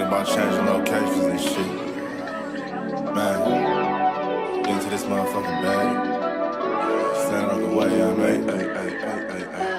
about changing locations and shit. Man, into this motherfucking bag. Stand on the way I made.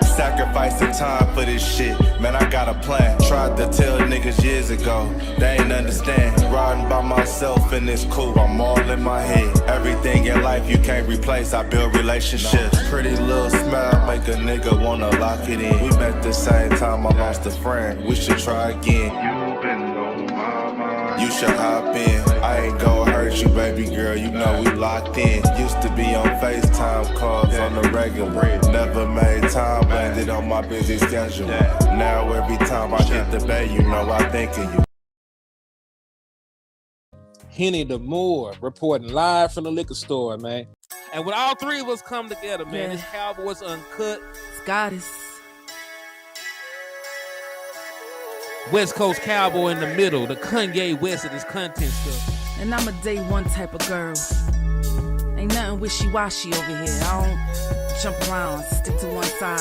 Sacrificing time for this shit. Man, I got a plan. Tried to tell niggas years ago. They ain't understand. Riding by myself and it's cool. I'm all in my head. Everything in life you can't replace. I build relationships. Pretty little smile make a nigga wanna lock it in. We met the same time I lost a friend. We should try again. You been on my mind. You should hop in. I ain't gon' hurt you, baby girl. You know we locked in. Used to be on FaceTime calls on the regular. Never made time, landed on my busy schedule. Now every time I hit the bay, you know I think of you. Henny the Moore reporting live from the liquor store, man. And when all three of us come together, man, it's Cowboys Uncut. It's Goddess. West Coast Cowboy in the middle, the Kanye West of this content stuff. And I'm a day one type of girl. Ain't nothing wishy-washy over here. I don't jump around, stick to one side.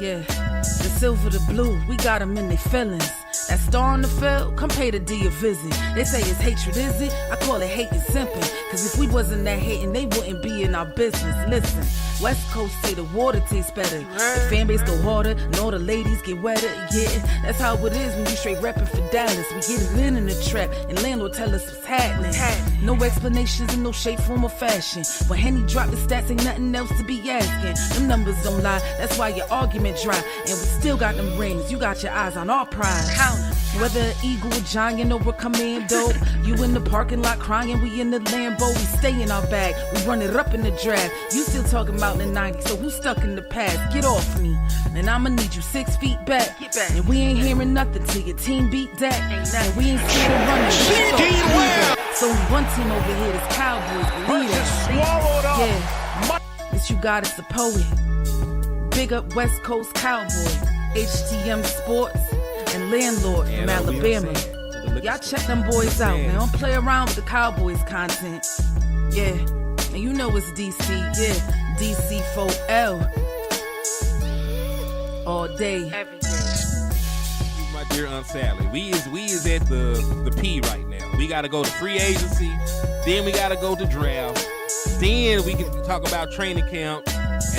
Yeah, the silver, the blue, we got them in their feelings. That star on the field, come pay the D a visit. They say it's hatred, is it? I call it hate and simping. Cause if we wasn't that hating, they wouldn't be in our business. Listen, West Coast say the water tastes better. The fan base go harder, and all the ladies get wetter. Yeah, that's how it is when you straight reppin' for Dallas. We get it in the trap, and landlord tell us what's happening. No explanations in no shape, form, or fashion. When Henny drop the stats, ain't nothing else to be asking. Them numbers don't lie, that's why your argument dry. And we still got them rings, you got your eyes on our prize. Whether an eagle, a giant, or a commando, you in the parking lot crying, we in the Lambo, we stay in our bag, we run it up in the draft. You still talking about the 90s, so who's stuck in the past? Get off me, and I'ma need you 6 feet back. And we ain't hearing nothing till your team beat that. And we ain't scared of running. So one team over here is Cowboys, leaders. Yeah, it's you got us a poet. Big up West Coast Cowboys, HTM Sports, and Landlord from Alabama. Y'all check them boys out, man. Don't play around with the Cowboys content. Yeah, and you know it's DC. Yeah, DC4L. All day, every day. My dear Aunt Sally, we is at the P right now. We gotta go to free agency, then we gotta go to draft, then we can talk about training camp.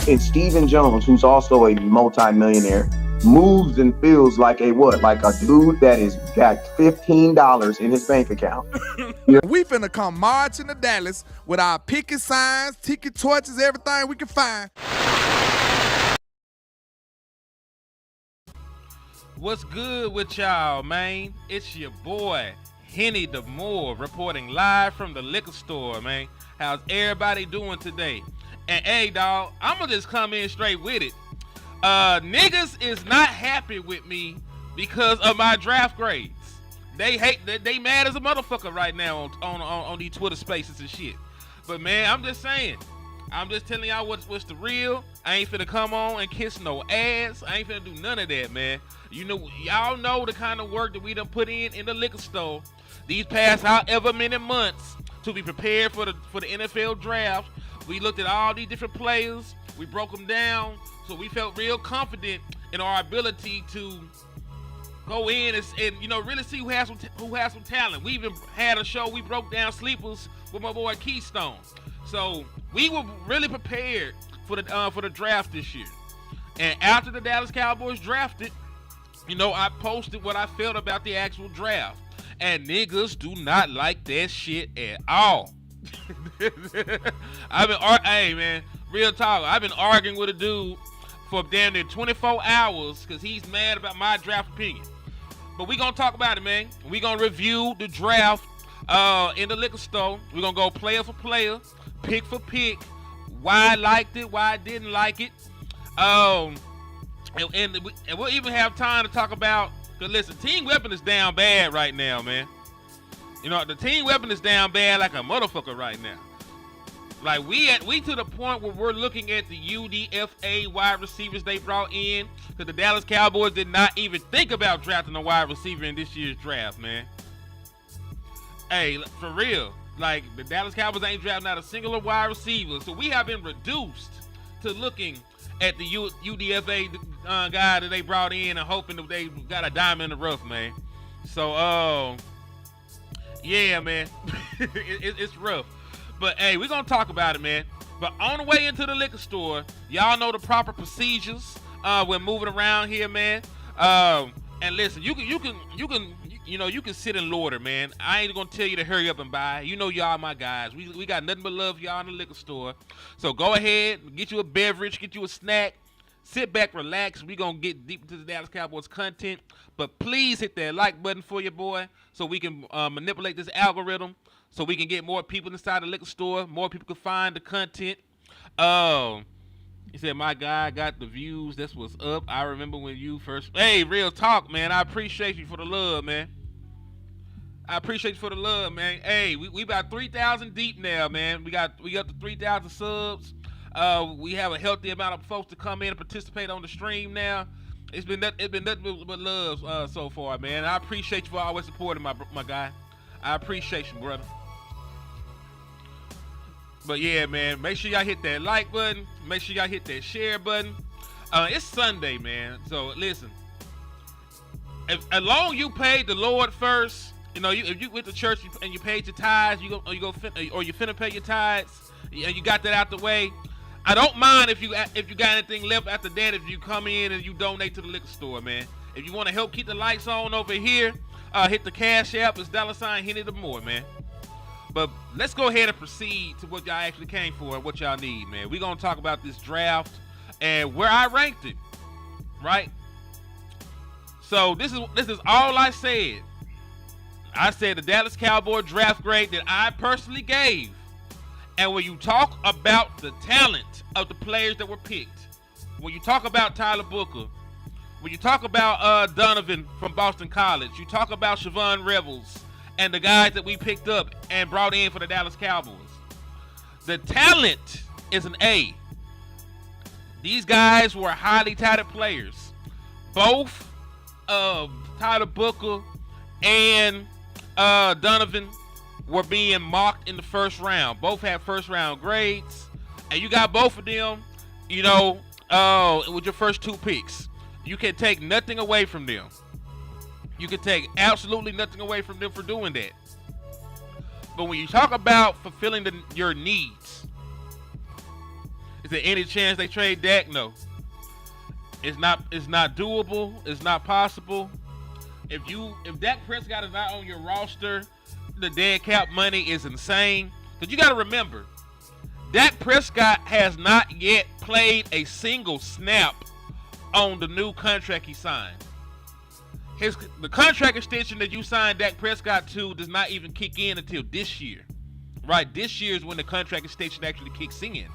And Stephen Jones, who's also a multi-millionaire, moves and feels like a what? Like a dude that is got $15 in his bank account. We finna come marching to Dallas with our picket signs, ticket torches, everything we can find. What's good with y'all, man? It's your boy, Henny the Moore, reporting live from the liquor store, man. How's everybody doing today? And hey, dog, I'ma just come in straight with it. Niggas is not happy with me because of my draft grades. They mad as a motherfucker right now on these Twitter spaces and shit. But man, I'm just saying. I'm just telling y'all what's the real. I ain't finna come on and kiss no ass. I ain't finna do none of that, man. You know, y'all know the kind of work that we done put in the liquor store these past however many months to be prepared for the NFL draft. We looked at all these different players. We broke them down. So we felt real confident in our ability to go in and you know, really see who has some talent. We even had a show, we broke down sleepers with my boy Keystone. So we were really prepared for the draft this year. And after the Dallas Cowboys drafted, you know, I posted what I felt about the actual draft. And niggas do not like that shit at all. Hey man, real talk. I've been arguing with a dude for damn near 24 hours because he's mad about my draft opinion. But we gonna talk about it, man. We gonna review the draft in the liquor store. We gonna go player for player, pick for pick, why I liked it, why I didn't like it. And we'll even have time to talk about, because listen, team weapon is down bad right now, man. You know, the team weapon is down bad like a motherfucker right now. Like we to the point where we're looking at the UDFA wide receivers they brought in, because the Dallas Cowboys did not even think about drafting a wide receiver in this year's draft, man. Hey, for real, like the Dallas Cowboys ain't drafting out a single wide receiver, so we have been reduced to looking at the UDFA guy that they brought in and hoping that they got a diamond in the rough, man. So, yeah, man, it's rough. But hey, we're gonna talk about it, man. But on the way into the liquor store, y'all know the proper procedures. When moving around here, man. And listen, you can sit and loiter, man. I ain't gonna tell you to hurry up and buy. You know y'all my guys. We got nothing but love for y'all in the liquor store. So go ahead, get you a beverage, get you a snack. Sit back, relax. We gonna get deep into the Dallas Cowboys content. But please hit that like button for your boy so we can manipulate this algorithm so we can get more people inside the liquor store. More people can find the content. He said, my guy got the views. That's what's up. I remember when you first... Hey, real talk, man. I appreciate you for the love, man. I appreciate you for the love, man. Hey, we about 3,000 deep now, man. We got to 3,000 subs. We have a healthy amount of folks to come in and participate on the stream now. It's been nothing but love so far, man. I appreciate you for always supporting my guy. I appreciate you, brother. But yeah, man, make sure y'all hit that like button. Make sure y'all hit that share button. It's Sunday, man. So listen, as long as you paid the Lord first, if you went to church and you paid your tithes, you finna pay your tithes, and you got that out the way. I don't mind if you got anything left after that. If you come in and you donate to the liquor store, man. If you want to help keep the lights on over here, hit the Cash App. It's $Henny the More, man. But let's go ahead and proceed to what y'all actually came for and what y'all need, man. We're going to talk about this draft and where I ranked it, right? So this is all I said. I said the Dallas Cowboy draft grade that I personally gave. And when you talk about the talent of the players that were picked, when you talk about Tyler Booker, when you talk about Donovan from Boston College, you talk about Siobhan Revels, and the guys that we picked up and brought in for the Dallas Cowboys. The talent is an A. These guys were highly touted players. Both Tyler Booker and Donovan were being mocked in the first round. Both had first round grades. And you got both of them, with your first two picks. You can take nothing away from them. You can take absolutely nothing away from them for doing that. But when you talk about fulfilling your needs, is there any chance they trade Dak? No. It's not doable. It's not possible. If Dak Prescott is not on your roster, the dead cap money is insane. Because you got to remember, Dak Prescott has not yet played a single snap on the new contract he signed. The contract extension that you signed Dak Prescott to does not even kick in until this year. Right? This year is when the contract extension actually kicks in.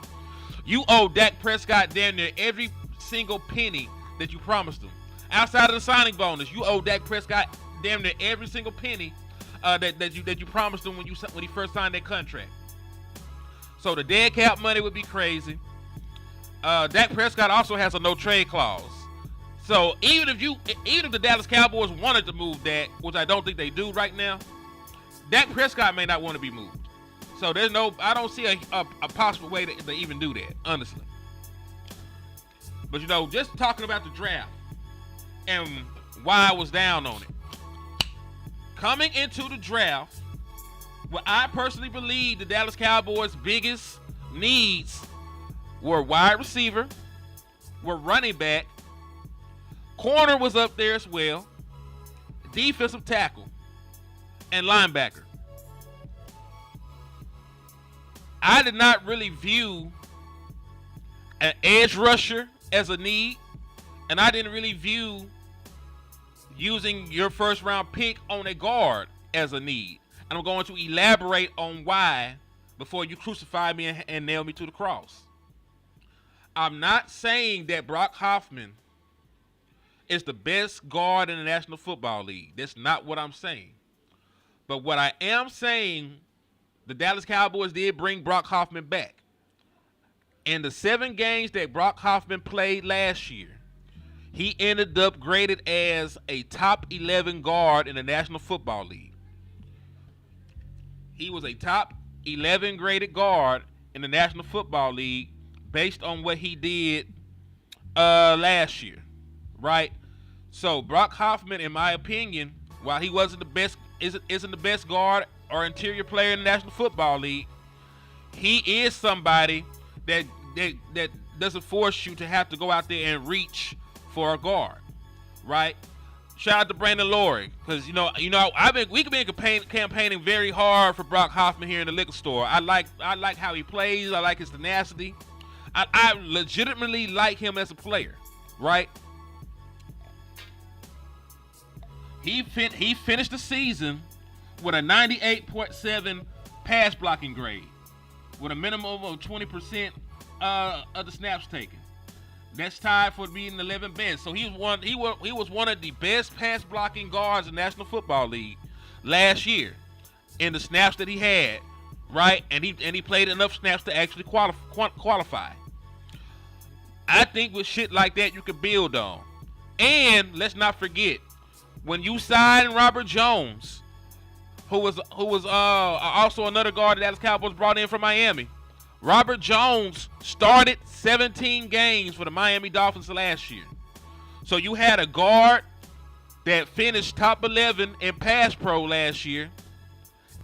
You owe Dak Prescott damn near every single penny that you promised him. Outside of the signing bonus, you owe Dak Prescott damn near every single penny that you promised him when he first signed that contract. So the dead cap money would be crazy. Dak Prescott also has a no trade clause. So even if the Dallas Cowboys wanted to move Dak, which I don't think they do right now, Dak Prescott may not want to be moved. So I don't see a possible way to even do that, honestly. But just talking about the draft and why I was down on it. Coming into the draft, what I personally believe the Dallas Cowboys' biggest needs were wide receiver, were running back, corner was up there as well, defensive tackle, and linebacker. I did not really view an edge rusher as a need, and I didn't really view using your first round pick on a guard as a need. And I'm going to elaborate on why before you crucify me and nail me to the cross. I'm not saying that Brock Hoffman is the best guard in the National Football League. That's not what I'm saying. But what I am saying, the Dallas Cowboys did bring Brock Hoffman back. In the 7 games that Brock Hoffman played last year, he ended up graded as a top 11 guard in the National Football League. He was a top 11 graded guard in the National Football League based on what he did last year, right? So Brock Hoffman, in my opinion, while he wasn't the best, isn't the best guard or interior player in the National Football League, he is somebody that doesn't force you to have to go out there and reach for a guard, right? Shout out to Brandon Laurie, because we've been campaigning very hard for Brock Hoffman here in the liquor store. I like how he plays. I like his tenacity. I legitimately like him as a player, right? He finished the season with a 98.7 pass blocking grade, with a minimum of 20% of the snaps taken. That's tied for being the 11th best. So he was one of the best pass blocking guards in the National Football League last year in the snaps that he had, right? And he played enough snaps to actually qualify. I think with shit like that you could build on. And let's not forget, when you signed Robert Jones, who was also another guard that Dallas Cowboys brought in from Miami, Robert Jones started 17 games for the Miami Dolphins last year. So you had a guard that finished top 11 in pass pro last year,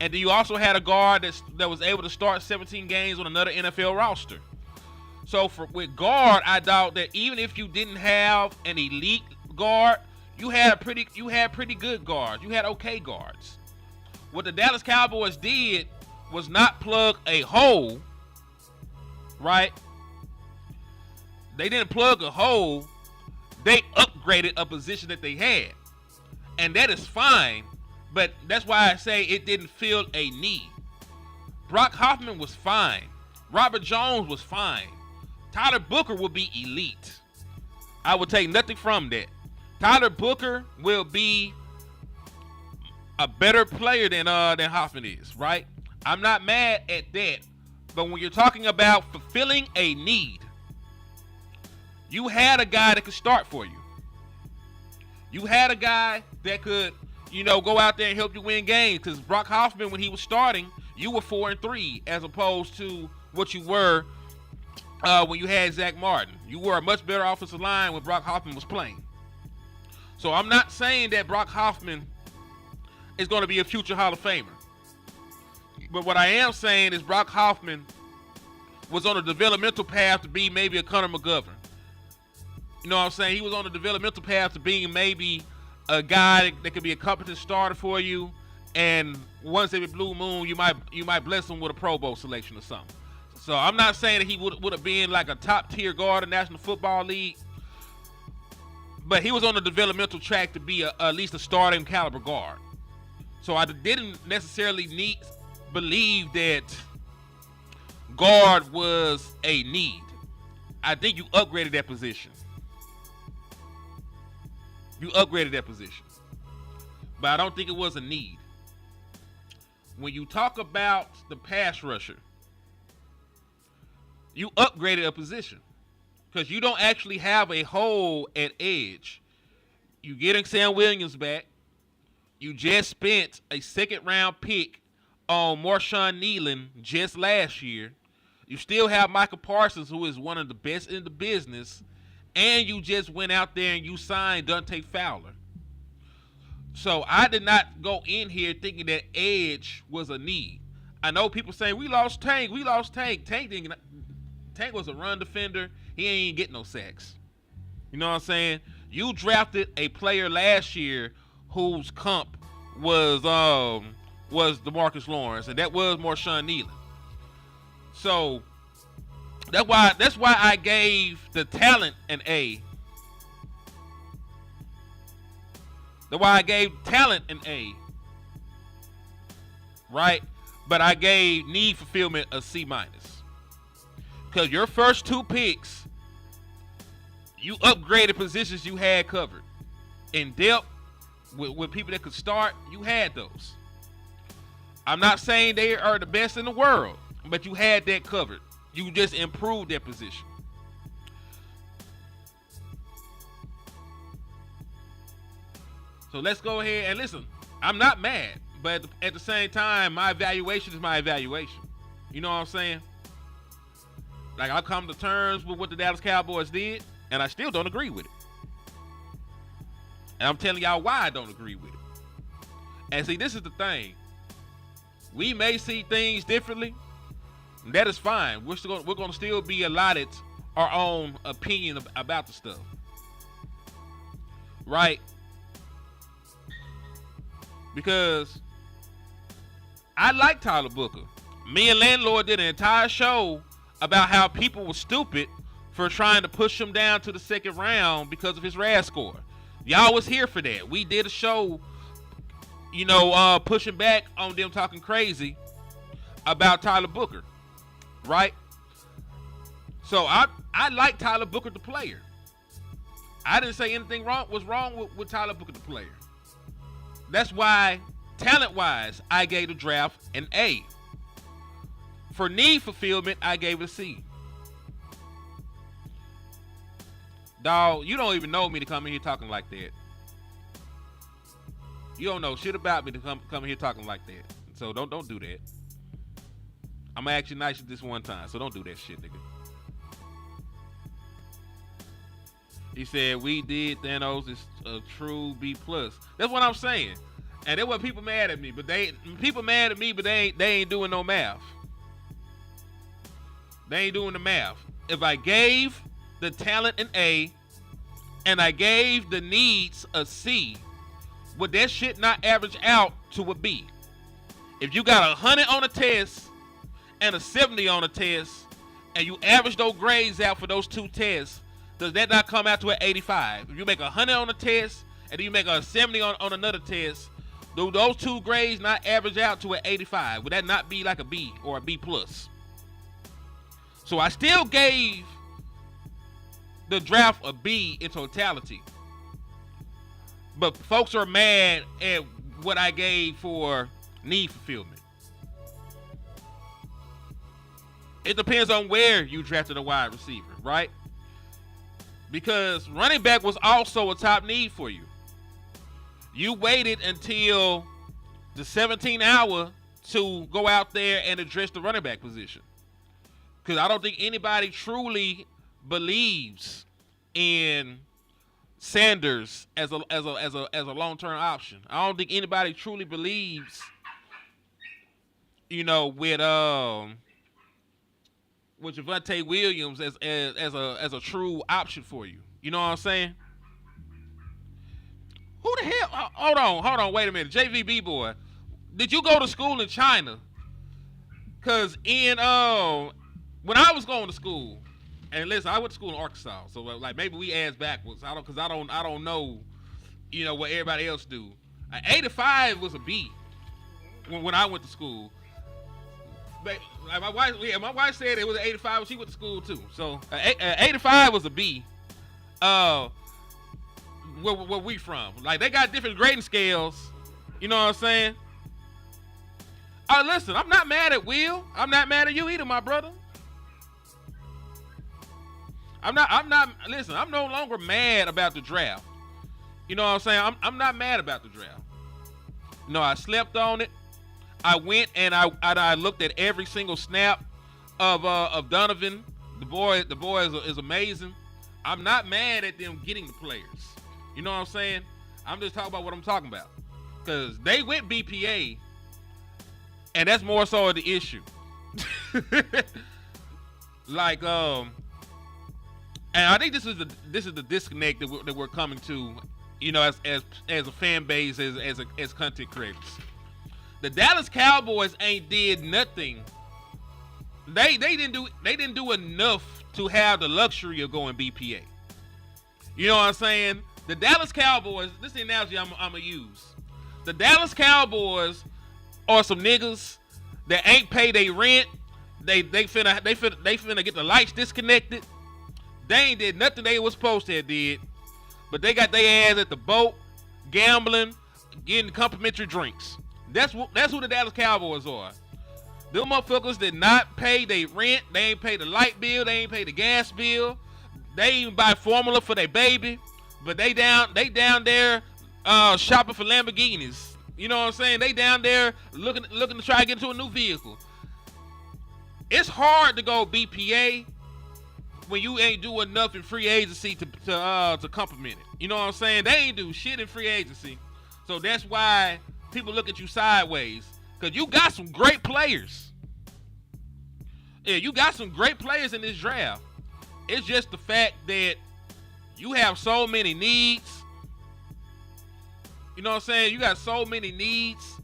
and then you also had a guard that was able to start 17 games on another NFL roster. So with guard, I doubt that even if you didn't have an elite guard, you had pretty good guards. You had okay guards. What the Dallas Cowboys did was not plug a hole, right? They didn't plug a hole. They upgraded a position that they had. And that is fine, but that's why I say it didn't fill a need. Brock Hoffman was fine. Robert Jones was fine. Tyler Booker will be elite. I will take nothing from that. Tyler Booker will be a better player than Hoffman is, right? I'm not mad at that. But when you're talking about fulfilling a need, you had a guy that could start for you. You had a guy that could, go out there and help you win games. Because Brock Hoffman, when he was starting, you were 4-3 as opposed to what you were when you had Zach Martin. You were a much better offensive line when Brock Hoffman was playing. So I'm not saying that Brock Hoffman is going to be a future Hall of Famer. But what I am saying is Brock Hoffman was on a developmental path to be maybe a Connor McGovern. You know what I'm saying? He was on a developmental path to being maybe a guy that could be a competent starter for you. And once every blue moon, you might bless him with a Pro Bowl selection or something. So I'm not saying that he would have been like a top tier guard in the National Football League, but he was on the developmental track to be at least a starting caliber guard. So I didn't necessarily believe that guard was a need. I think you upgraded that position. But I don't think it was a need. When you talk about the pass rusher, you upgraded a position because you don't actually have a hole at edge. You getting Sam Williams back. You just spent a second-round pick on Marshawn Nealon just last year. You still have Michael Parsons, who is one of the best in the business, and you just went out there and you signed Dante Fowler. So I did not go in here thinking that edge was a need. I know people say we lost Tank. Tank was a run defender. He ain't getting no sacks. You know what I'm saying? You drafted a player last year whose comp was DeMarcus Lawrence, and that was Marshawn Nealon. So that's why I gave the talent an A. That's why I gave talent an A. Right? But I gave need fulfillment a C-. Because your first two picks, you upgraded positions you had covered. In depth, with people that could start, you had those. I'm not saying they are the best in the world, but you had that covered. You just improved that position. So let's go ahead and listen. I'm not mad, but at the same time, my evaluation is my evaluation. You know what I'm saying? Like, I've come to terms with what the Dallas Cowboys did, and I still don't agree with it. And I'm telling y'all why I don't agree with it. And see, this is the thing. We may see things differently. That is fine. We're going to still be allotted our own opinion about the stuff. Right? Because I like Tyler Booker. Me and Landlord did an entire show about how people were stupid for trying to push him down to the second round because of his RAS score. Y'all was here for that. We did a show, pushing back on them talking crazy about Tyler Booker. Right? So I like Tyler Booker the player. I didn't say anything was wrong with Tyler Booker the player. That's why, talent-wise, I gave the draft an A. For need fulfillment, I gave it a C. Dawg, you don't even know me to come in here talking like that. You don't know shit about me to come in here talking like that. So don't do that. I'm gonna ask you nice this one time, so don't do that shit, nigga. He said we did Thanos is a true B+. That's what I'm saying. And there were people mad at me, but they ain't doing no math. They ain't doing the math. If I gave the talent an A and I gave the needs a C, would that shit not average out to a B? If you got 100 on a test and a 70 on a test, and you average those grades out for those two tests, does that not come out to an 85? If you make 100 on a test and then you make a 70 on another test, do those two grades not average out to an 85? Would that not be like a B or a B+? So I still gave the draft a B in totality. But folks are mad at what I gave for need fulfillment. It depends on where you drafted a wide receiver, right? Because running back was also a top need for you. You waited until the 17th hour to go out there and address the running back position. Because I don't think anybody truly believes in Sanders as a long-term option. I don't think anybody truly believes, with Javonte Williams as a true option for you. You know what I'm saying? Who the hell? Hold on, wait a minute. JVB boy, did you go to school in China? Cause when I was going to school, and listen, I went to school in Arkansas, so like maybe we ass backwards. I don't know, what everybody else do. 85 was a B when I went to school. But like my wife said it was an 85 when she went to school too. So 85 was a B. Where we from? Like they got different grading scales. You know what I'm saying? Listen, I'm not mad at Will. I'm not mad at you either, my brother. Listen, I'm no longer mad about the draft. You know what I'm saying? I'm not mad about the draft. No, I slept on it. I went and I looked at every single snap of Donovan. The boy is amazing. I'm not mad at them getting the players. You know what I'm saying? I'm just talking about what I'm talking about. Because they went BPA, and that's more so the issue. Like, and I think this is the disconnect that we're coming to, as a fan base, as content creators. The Dallas Cowboys ain't did nothing. They didn't do enough to have the luxury of going BPA. You know what I'm saying? The Dallas Cowboys, this is the analogy I'm gonna use. The Dallas Cowboys are some niggas that ain't pay their rent. They finna get the lights disconnected. They ain't did nothing they was supposed to have did, but they got their ass at the boat, gambling, getting complimentary drinks. That's who the Dallas Cowboys are. Them motherfuckers did not pay their rent. They ain't pay the light bill. They ain't pay the gas bill. They ain't even buy formula for their baby. But they down there shopping for Lamborghinis. You know what I'm saying? They down there looking to try to get into a new vehicle. It's hard to go BPA when you ain't do enough in free agency to compliment it. You know what I'm saying? They ain't do shit in free agency. So that's why people look at you sideways. Because you got some great players. Yeah, you got some great players in this draft. It's just the fact that you have so many needs. You know what I'm saying? You got so many needs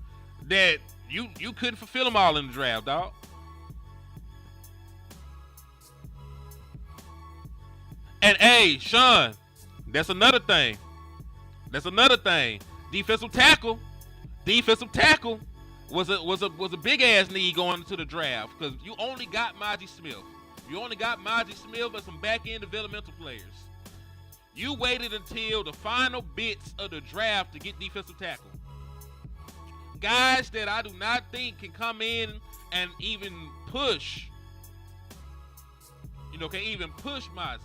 that you couldn't fulfill them all in the draft, dog. And hey, Sean, that's another thing. Defensive tackle was a big ass need going into the draft because you only got Maji Smith. You only got Maji Smith and some back end developmental players. You waited until the final bits of the draft to get defensive tackle. Guys that I do not think can come in and even push. Can even push Maji.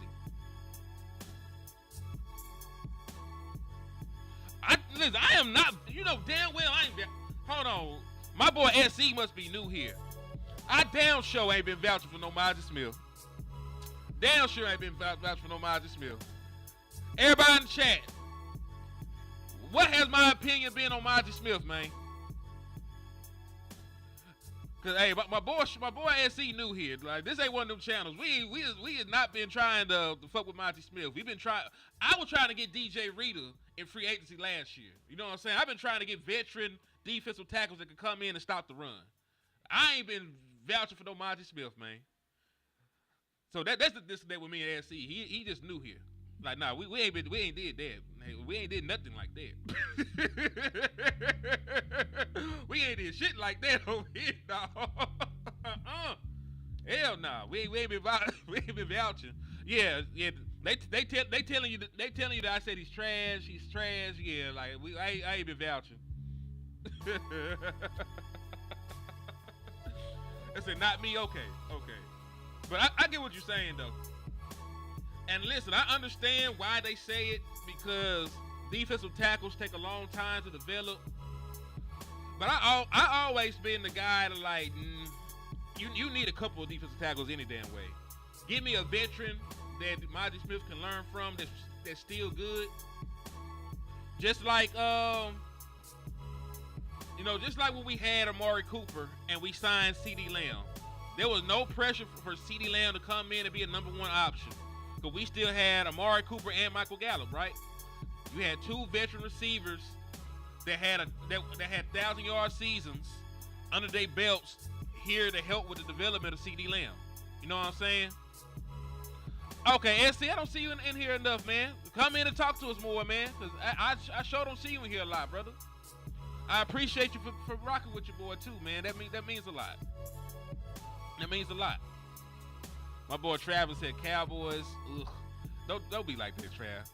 I am not, damn well I ain't. Hold on. My boy SC must be new here. I damn sure ain't been vouching for no Maji Smith. Damn sure ain't been vouching for no Maji Smith. Everybody in the chat, what has my opinion been on Maji Smith, man? Cause hey, my boy SC new here. Like this ain't one of them channels. We has not been trying to fuck with Maji Smith. We've been trying. I was trying to get DJ Reader in free agency last year. You know what I'm saying? I've been trying to get veteran defensive tackles that can come in and stop the run. I ain't been vouching for no Maji Smith, man. So that's the disconnect with me and SC. He just new here. Like, nah, we ain't did that. We ain't did nothing like that. We ain't did shit like that over here, dog. Hell nah. We ain't been vouching. Yeah. They telling you that I said he's trash. Yeah, like I ain't been vouching. I said not me. Okay. But I get what you're saying though. And listen, I understand why they say it because defensive tackles take a long time to develop. But I always been the guy to like, you need a couple of defensive tackles any damn way. Give me a veteran that Maji Smith can learn from that's still good. Just like just like when we had Amari Cooper and we signed CeeDee Lamb. There was no pressure for CeeDee Lamb to come in and be a number one option. Because we still had Amari Cooper and Michael Gallup, right? You had two veteran receivers that had 1,000-yard seasons under their belts here to help with the development of CeeDee Lamb. You know what I'm saying? Okay, SC, I don't see you in here enough, man. Come in and talk to us more, man. Because I sure don't see you in here a lot, brother. I appreciate you for rocking with your boy, too, man. That means a lot. That means a lot. My boy Travis said Cowboys. Ugh. Don't be like that, Trav.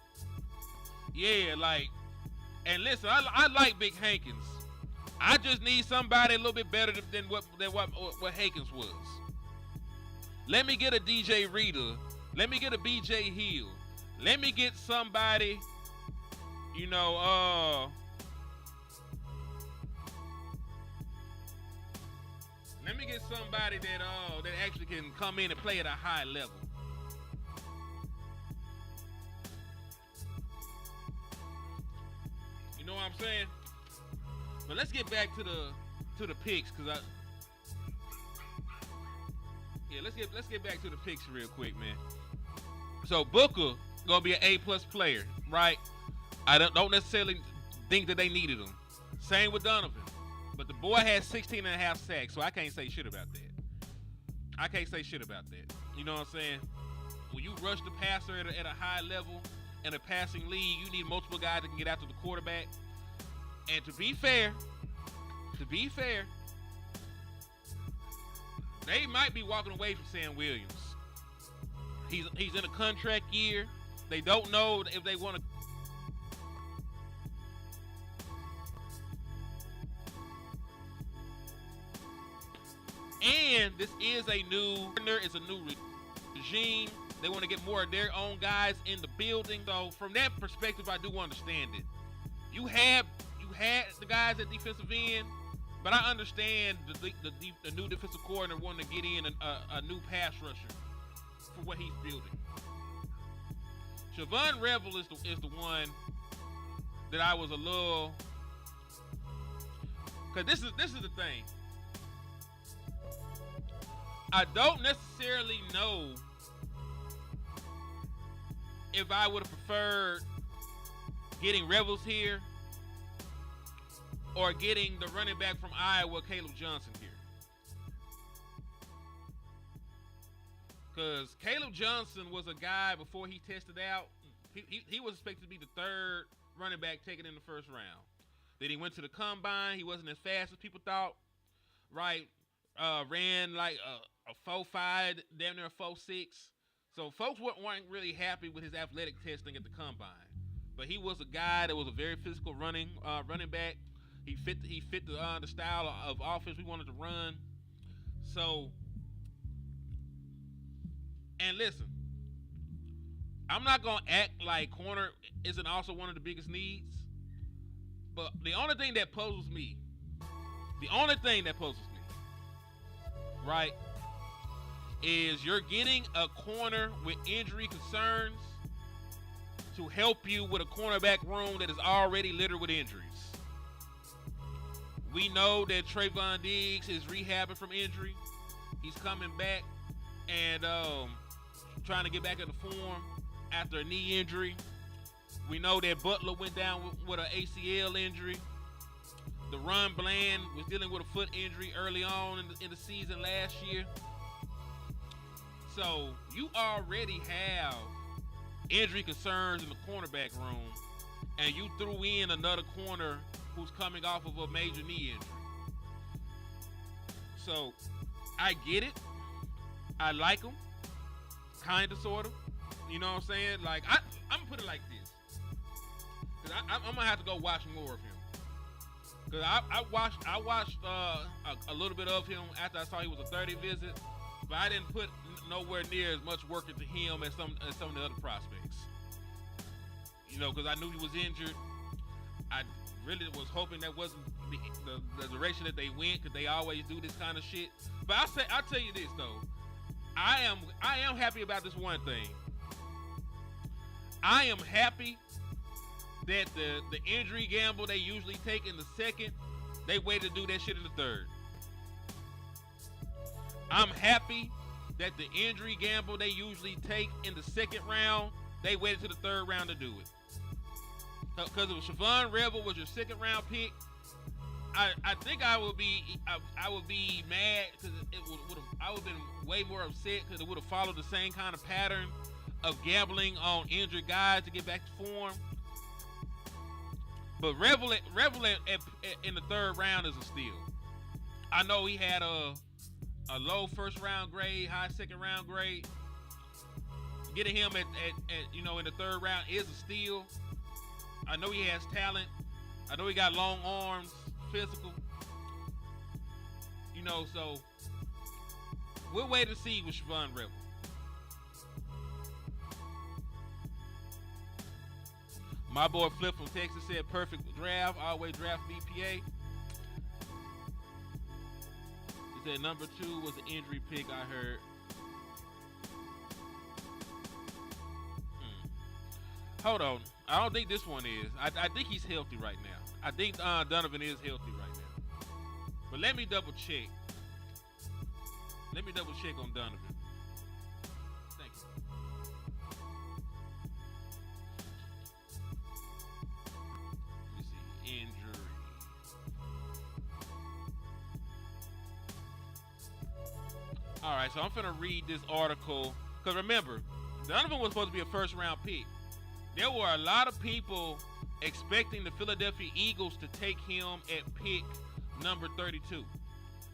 Yeah, like, and listen, I like Big Hankins. I just need somebody a little bit better than what Hankins was. Let me get a DJ Reader. Let me get a BJ Hill. Let me get somebody, let me get somebody that actually can come in and play at a high level. You know what I'm saying? But let's get back to the picks, let's get back to the picks real quick, man. So Booker gonna be an A+ player, right? I don't necessarily think that they needed him. Same with Donovan. But the boy had 16.5 sacks, so I can't say shit about that. You know what I'm saying? When you rush the passer at a high level in a passing league, you need multiple guys that can get after the quarterback. And to be fair, they might be walking away from Sam Williams. He's in a contract year. They don't know if they want to. And this is a new regime. They want to get more of their own guys in the building. So from that perspective, I do understand it. You had the guys at defensive end, but I understand the new defensive coordinator wanting to get in a new pass rusher for what he's building. Siobhan Revel is the one that I was a little Cause this is the thing. I don't necessarily know if I would have preferred getting Rebels here or getting the running back from Iowa, Caleb Johnson here. Because Caleb Johnson was a guy before he tested out. He was expected to be the third running back taken in the first round. Then he went to the combine. He wasn't as fast as people thought. Right? Ran like a 4.5, damn near a 4.6. So folks weren't really happy with his athletic testing at the combine. But he was a guy that was a very physical running back. He fit the style of offense we wanted to run. So, and listen, I'm not gonna act like corner isn't also one of the biggest needs. But the only thing that puzzles me, right, is you're getting a corner with injury concerns to help you with a cornerback room that is already littered with injuries. We know that Trayvon Diggs is rehabbing from injury. He's coming back and trying to get back into form after a knee injury. We know that Butler went down with an ACL injury. DeRon Bland was dealing with a foot injury early on in the season last year. So you already have injury concerns in the cornerback room, and you threw in another corner who's coming off of a major knee injury. So I get it. I like him. Kind of, sort of. You know what I'm saying? Like, I'm going to put it like this. Because I'm going to have to go watch more of him. Because I watched a little bit of him after I saw he was a 30 visit. But I didn't put nowhere near as much work into him as some of the other prospects. You know, because I knew he was injured. I really was hoping that wasn't the direction that they went, because they always do this kind of shit. But I'll tell you this though, I am happy about this one thing. I am happy that the injury gamble they usually take in the second, they waited to do that shit in the third. I'm happy that the injury gamble they usually take in the second round, they waited to the third round to do it. Because if Siobhan Rebel was your second round pick, I think I would be mad, because I would have been way more upset, because it would have followed the same kind of pattern of gambling on injured guys to get back to form. But Rebel in the third round is a steal. I know he had a low first round grade, high second round grade. Getting him at in the third round is a steal. I know he has talent. I know he got long arms, physical. So we'll wait to see with Siobhan Rebel. My boy Flip from Texas said perfect draft, always draft BPA. He said number 2 was an injury pick, I heard. Hold on. I don't think this one is. I think he's healthy right now. I think Donovan is healthy right now. But let me double check. Let me double check on Donovan. Thank you. Let me see. Injury. All right, so I'm finna read this article. Because remember, Donovan was supposed to be a first round pick. There were a lot of people expecting the Philadelphia Eagles to take him at pick number 32.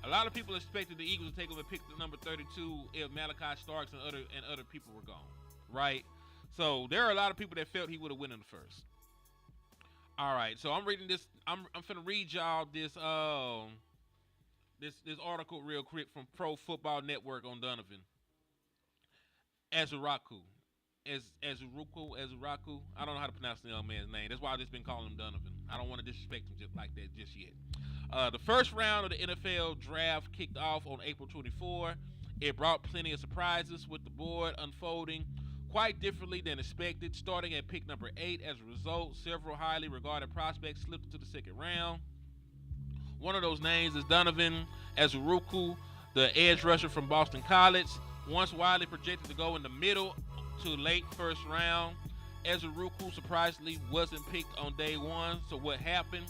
A lot of people expected the Eagles to take him at pick number 32 if Malachi Starks and other people were gone, right? So there are a lot of people that felt he would have won in the first. All right, so I'm reading this. I'm finna read y'all this this article real quick from Pro Football Network on Donovan. Azuraku. Azuraku. I don't know how to pronounce the young man's name. That's why I've just been calling him Donovan. I don't want to disrespect him just like that just yet. The first round of the NFL draft kicked off on April 24. It brought plenty of surprises, with the board unfolding quite differently than expected. Starting at pick number 8, as a result, several highly regarded prospects slipped into the second round. One of those names is Donovan Azuruku, the edge rusher from Boston College. Once widely projected to go in the middle to late first round, Azuruku surprisingly wasn't picked on day one. So what happened?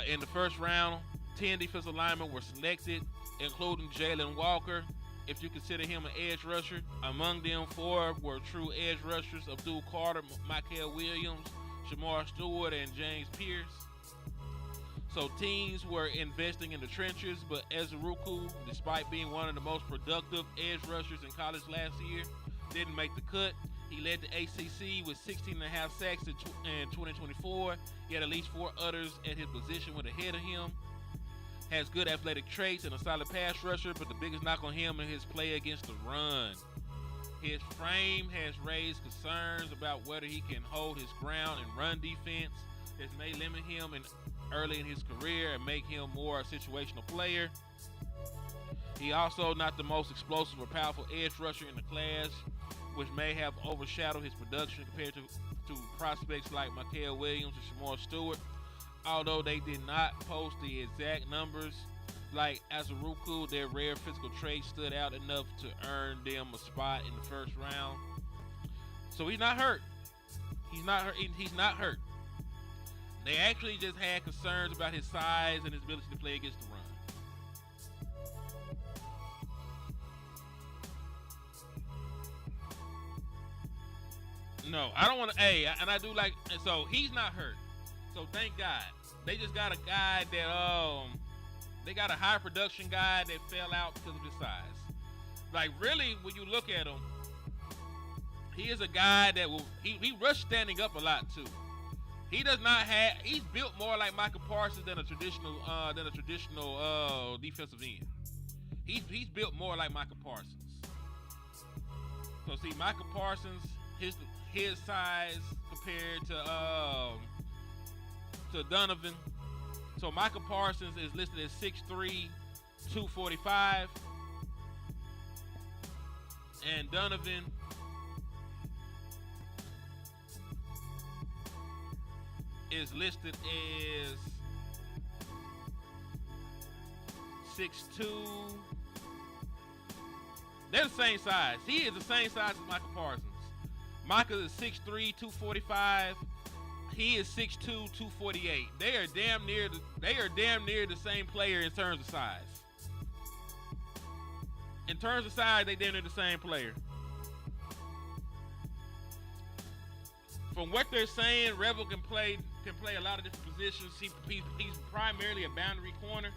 In the first round, 10 defensive linemen were selected, including Jalen Walker, if you consider him an edge rusher. Among them, 4 were true edge rushers: Abdul Carter, Michael Williams, Shamar Stewart, and James Pierce. So teams were investing in the trenches, but Azuruku, despite being one of the most productive edge rushers in college last year, didn't make the cut. He led the ACC with 16.5 sacks in 2024. He had at least 4 others at his position went ahead of him. Has good athletic traits and a solid pass rusher, but the biggest knock on him is his play against the run. His frame has raised concerns about whether he can hold his ground in run defense. This may limit him early in his career and make him more a situational player. He also not the most explosive or powerful edge rusher in the class, which may have overshadowed his production compared to prospects like Michael Williams and Shamar Stewart. Although they did not post the exact numbers like Azuruku, their rare physical traits stood out enough to earn them a spot in the first round. So he's not hurt. He's not hurt. They actually just had concerns about his size and his ability to play against the run. No, I don't want to. And I do like. So he's not hurt. So thank God. They just got a guy that they got a high production guy that fell out because of his size. Like really, when you look at him, he is a guy that will he rush standing up a lot too. He does not have. He's built more like Michael Parsons than a traditional defensive end. He's built more like Michael Parsons. So see, Michael Parsons, his size compared to Donovan. So Michael Parsons is listed as 6'3", 245, and Donovan is listed as 6'2". They're the same size. He is the same size as Michael Parsons. Michael is 6'3", 245. He is 6'2", 248. They are damn near the same player in terms of size. In terms of size, they damn near the same player. From what they're saying, Revel can play a lot of different positions. He's primarily a boundary corner.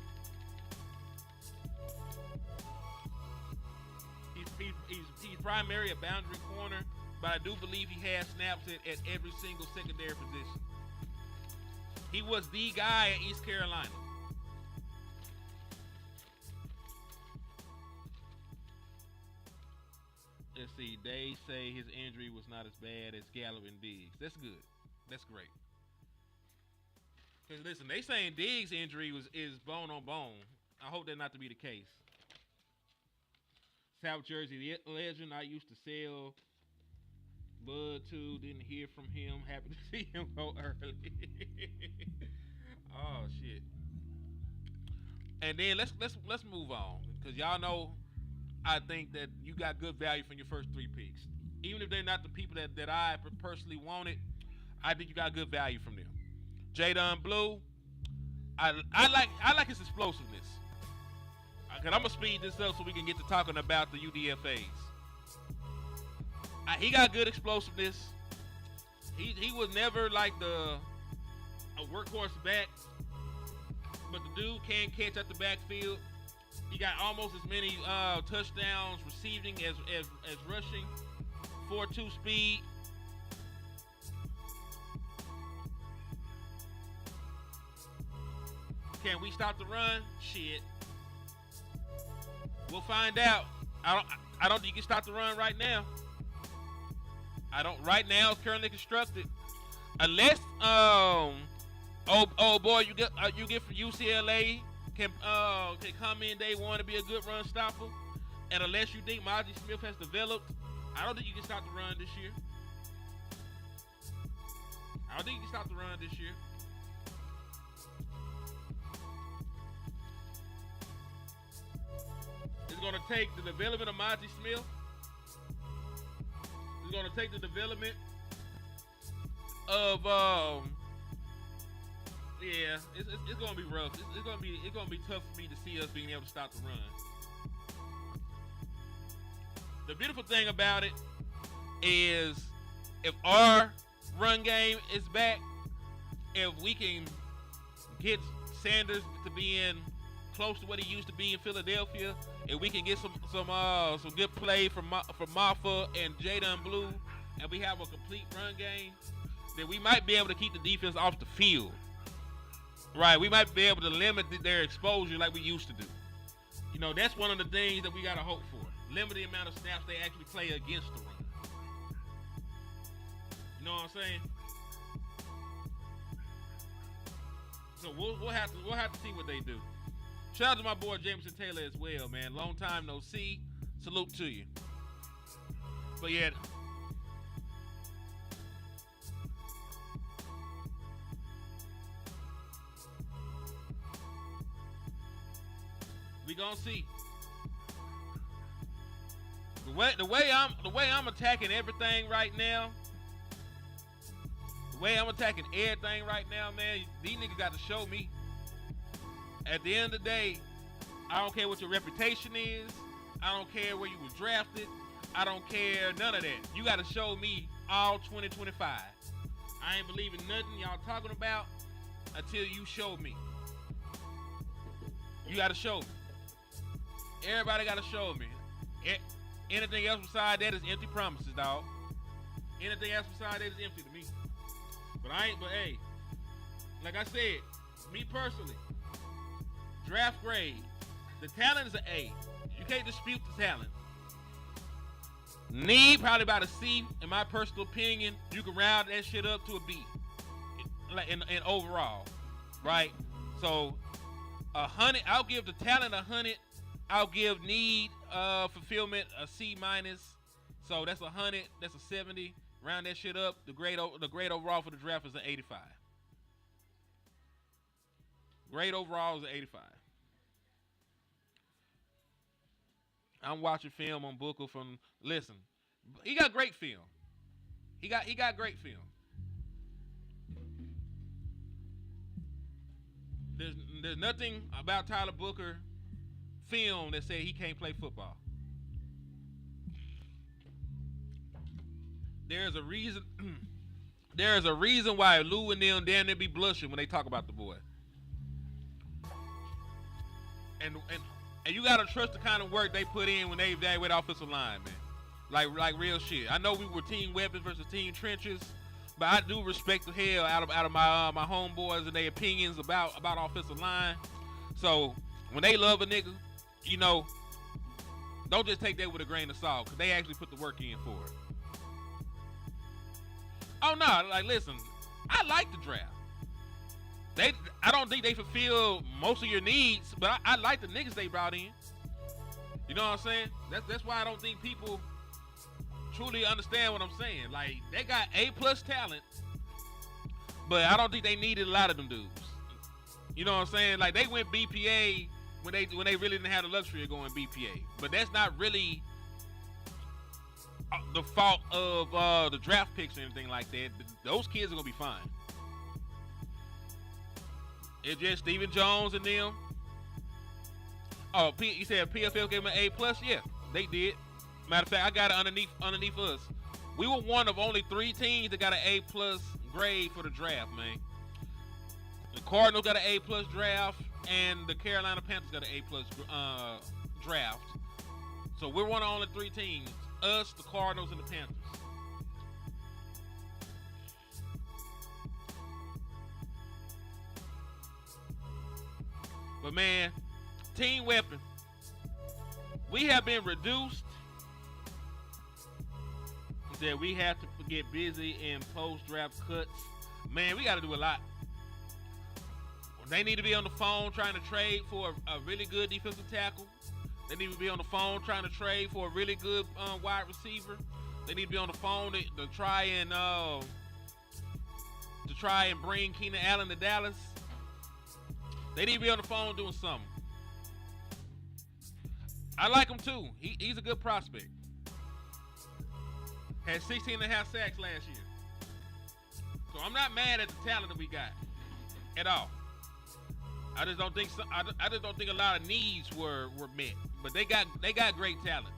He's primarily a boundary corner, but I do believe he has snaps at every single secondary position. He was the guy at East Carolina. Let's see. They say his injury was not as bad as Gallup and Diggs. That's good. That's great. Because listen, they saying Diggs' injury is bone on bone. I hope that not to be the case. South Jersey legend I used to sell Bud to. Didn't hear from him. Happy to see him go early. Oh shit. And then let's move on, because y'all know I think that you got good value from your first 3 picks. Even if they're not the people that I personally wanted, I think you got good value from them. Jadon Blue, I like his explosiveness. Cause I'm gonna speed this up so we can get to talking about the UDFAs. He got good explosiveness. He was never like a workhorse back, but the dude can catch at the backfield. He got almost as many touchdowns receiving as rushing. 4.2 speed. Can we stop the run? Shit. We'll find out. I don't think you can stop the run right now. Right now it's currently constructed. Unless oh boy you get from UCLA can come in day one to be a good run stopper. And unless you think Mozzie Smith has developed, I don't think you can stop the run this year. going to take the development of Monty Smith. It's going to take the development of yeah, it's going to be rough. It's going to be tough for me to see us being able to stop the run. The beautiful thing about it is if our run game is back, if we can get Sanders to being close to what he used to be in Philadelphia, if we can get some good play from Maffa and Jadon Blue, and we have a complete run game, then we might be able to keep the defense off the field. Right, we might be able to limit their exposure like we used to do. You know, that's one of the things that we got to hope for. Limit the amount of snaps they actually play against the run. You know what I'm saying? So we'll have to see what they do. Shout out to my boy Jameson Taylor as well, man. Long time no see. Salute to you. But yeah. We gonna see. The way I'm attacking everything right now. The way I'm attacking everything right now, man. These niggas got to show me. At the end of the day, I don't care what your reputation is. I don't care where you was drafted. I don't care none of that. You got to show me all 2025. I ain't believing nothing y'all talking about until you show me. You got to show me. Everybody got to show me. Anything else beside that is empty promises, dog. Anything else beside that is empty to me. But hey, like I said, me personally, draft grade, the talent is an A. You can't dispute the talent. Need probably about a C, in my personal opinion. You can round that shit up to a B, in overall, right? So 100, I'll give the talent 100. I'll give need fulfillment a C minus. So that's 100. That's a 70. Round that shit up. The grade overall for the draft is an 85. Grade overall is an 85. I'm watching film on Booker from. Listen, he got great film. He got great film. There's nothing about Tyler Booker film that said he can't play football. There's a reason. There's a reason why Lou and them damn near be blushing when they talk about the boy. And you gotta trust the kind of work they put in when they evaluate offensive line, man. Like real shit. I know we were team weapons versus team trenches, but I do respect the hell out of my homeboys and their opinions about offensive line. So when they love a nigga, you know, don't just take that with a grain of salt, because they actually put the work in for it. Oh no, like listen, I like the draft. I don't think they fulfill most of your needs, but I like the niggas they brought in. You know what I'm saying? That's why I don't think people truly understand what I'm saying. Like, they got A+ talent, but I don't think they needed a lot of them dudes. You know what I'm saying? Like, they went BPA when they really didn't have the luxury of going BPA. But that's not really the fault of the draft picks or anything like that. Those kids are gonna be fine. It's just Stephen Jones and them. Oh, you said PFL gave them an A+? Yeah, they did. Matter of fact, I got it underneath us. We were one of only 3 teams that got an A+ grade for the draft, man. The Cardinals got an A+ draft, and the Carolina Panthers got an A+ draft. So we're one of only 3 teams. Us, the Cardinals, and the Panthers. But man, team weapon. We have been reduced. He said we have to get busy in post-draft cuts. Man, we got to do a lot. They need to be on the phone trying to trade for a really good defensive tackle. They need to be on the phone trying to trade for a really good wide receiver. They need to be on the phone to try and bring Keenan Allen to Dallas. They need to be on the phone doing something. I like him too. He's a good prospect. Had 16 and a half sacks last year. So I'm not mad at the talent that we got at all. I just don't think a lot of needs were met. But they got great talent.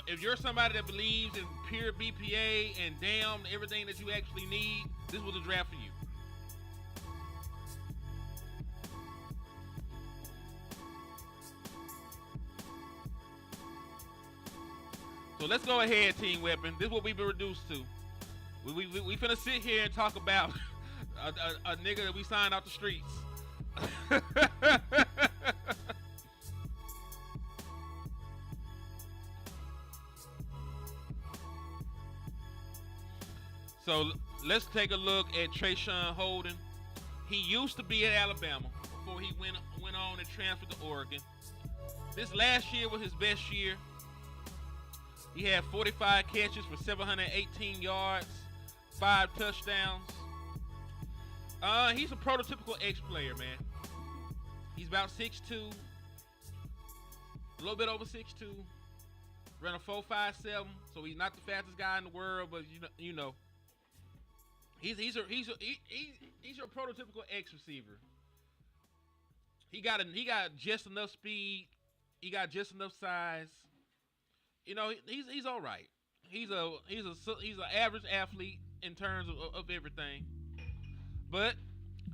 If you're somebody that believes in pure BPA and damn everything that you actually need, this was a draft for you. So let's go ahead, Team Weapon. This is what we've been reduced to. We finna sit here and talk about a nigga that we signed off the streets. So let's take a look at Trayshawn Holden. He used to be at Alabama before he went on and transferred to Oregon. This last year was his best year. He had 45 catches for 718 yards, 5 touchdowns. He's a prototypical X-player, man. He's about 6'2", a little bit over 6'2", ran a 4.57, so he's not the fastest guy in the world, but you know. He's your prototypical X receiver. He got just enough speed. He got just enough size. You know, he's all right. He's an average athlete in terms of everything. But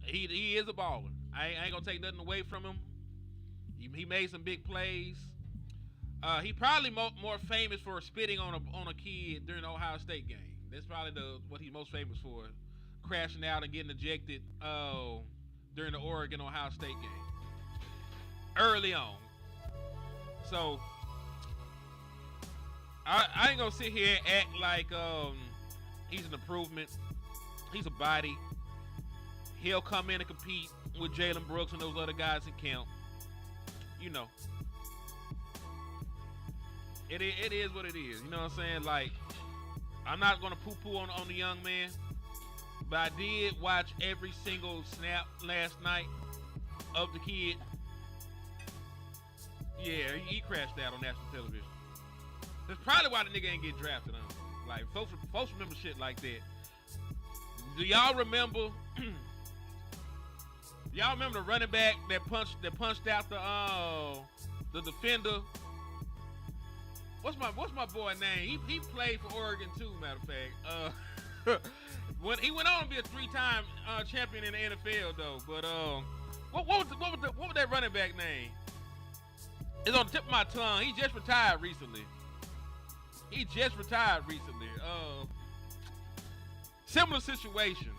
he is a baller. I ain't gonna take nothing away from him. He made some big plays. He probably more famous for spitting on a kid during the Ohio State game. That's probably what he's most famous for, crashing out and getting ejected during the Oregon-Ohio State game early on. So I ain't gonna sit here and act like he's an improvement. He's a body. He'll come in and compete with Jalen Brooks and those other guys in camp. You know, it is what it is. You know what I'm saying? Like, I'm not gonna poo-poo on the young man, but I did watch every single snap last night of the kid. Yeah, he crashed out on national television. That's probably why the nigga ain't get drafted. Like, folks remember shit like that. Do y'all remember? Y'all remember the running back that punched out the defender? What's my boy name? He played for Oregon too, matter of fact. When he went on to be a 3-time champion in the NFL though. But what was that running back name? It's on the tip of my tongue. He just retired recently. Similar situation.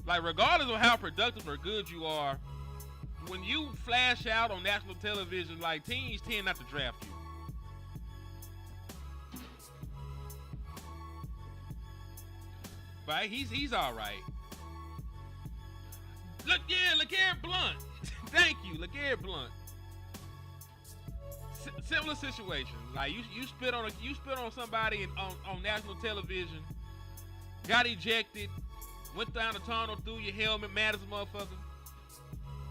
Like, regardless of how productive or good you are, when you flash out on national television, like, teams tend not to draft you. Right? He's all right. LeGarrette Blount. Thank you, LeGarrette Blount. Similar situation. Like, you spit on somebody on national television, got ejected, went down the tunnel, threw your helmet, mad as a motherfucker.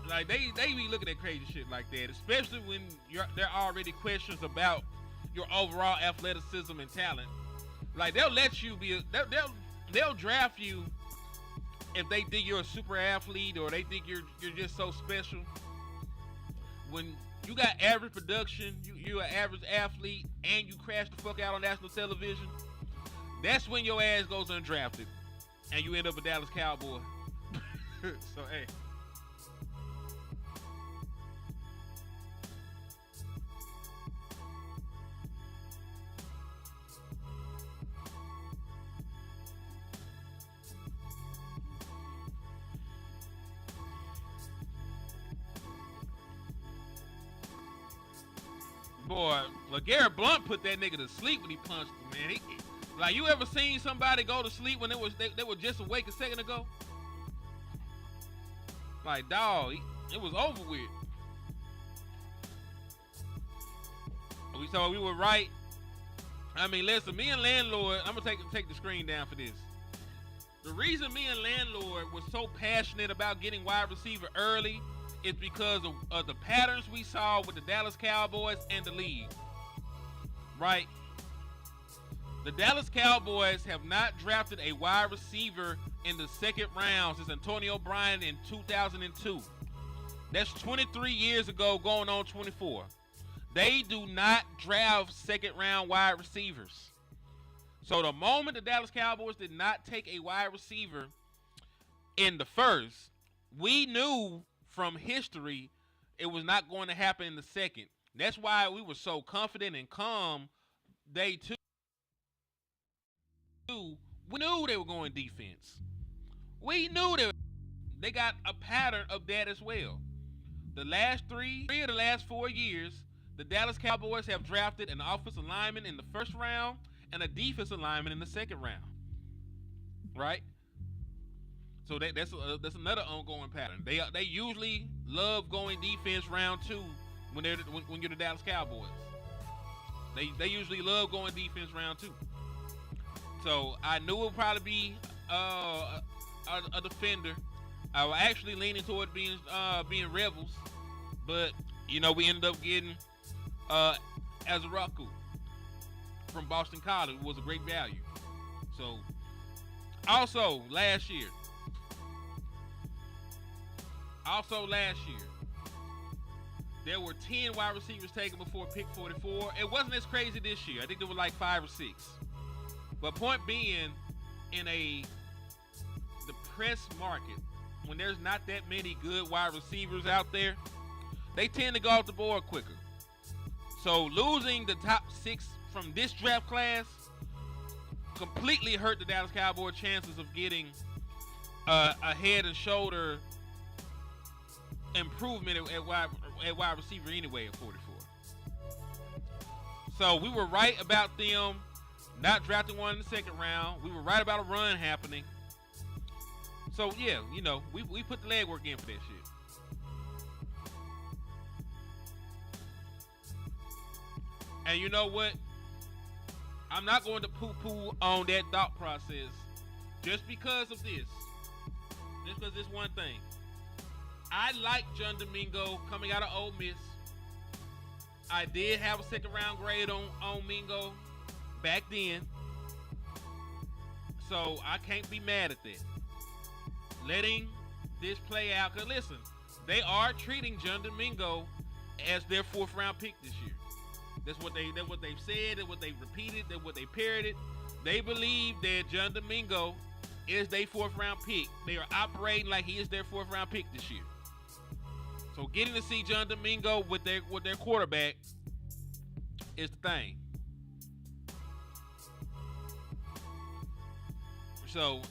Like, they be looking at crazy shit like that, especially when there are already questions about your overall athleticism and talent. Like, they'll let you be they'll draft you if they think you're a super athlete or they think you're just so special. When you got average production, you're an average athlete, and you crash the fuck out on national television, that's when your ass goes undrafted and you end up a Dallas Cowboy. So, hey. Boy, LeGarrette Blount put that nigga to sleep when he punched him, man. Like, you ever seen somebody go to sleep when they were just awake a second ago? Like, dog, it was over with. So we were right. I mean, listen, me and Landlord, I'm gonna take the screen down for this. The reason me and Landlord was so passionate about getting wide receiver early is because of the patterns we saw with the Dallas Cowboys and the league. Right? The Dallas Cowboys have not drafted a wide receiver in the second round since Antonio Brown in 2002. That's 23 years ago, going on 24. They do not draft second round wide receivers. So the moment the Dallas Cowboys did not take a wide receiver in the first, we knew from history it was not going to happen in the second. That's why we were so confident and calm day two. We knew they were going defense. We knew they got a pattern of that as well. The last three of the last 4 years, the Dallas Cowboys have drafted an offensive lineman in the first round and a defensive lineman in the second round. Right? So that's another ongoing pattern. They usually love going defense round two when you're the Dallas Cowboys. They usually love going defense round two. So I knew it would probably be a defender. I was actually leaning toward being Rebels, but we ended up getting Azaraku from Boston College. It was a great value. So also last year, there were 10 wide receivers taken before pick 44. It wasn't as crazy this year. I think there were like 5 or 6. But point being, in a depressed market, when there's not that many good wide receivers out there, they tend to go off the board quicker. So losing the top 6 from this draft class completely hurt the Dallas Cowboys' chances of getting a head and shoulder improvement at wide receiver anyway at 44. So we were right about them not drafting one in the second round. We were right about a run happening. So yeah, we put the legwork in for that shit. And you know what? I'm not going to poo-poo on that thought process just because of this. Just because this one thing. I like John Domingo coming out of Ole Miss. I did have a second round grade on Mingo back then. So I can't be mad at that. Letting this play out. Because listen, they are treating John Domingo as their 4th round pick this year. That's what they've said, that's what they've repeated, that's what they parroted. They believe that John Domingo is their 4th round pick. They are operating like he is their 4th round pick this year. So getting to see John Domingo with their quarterback is the thing. So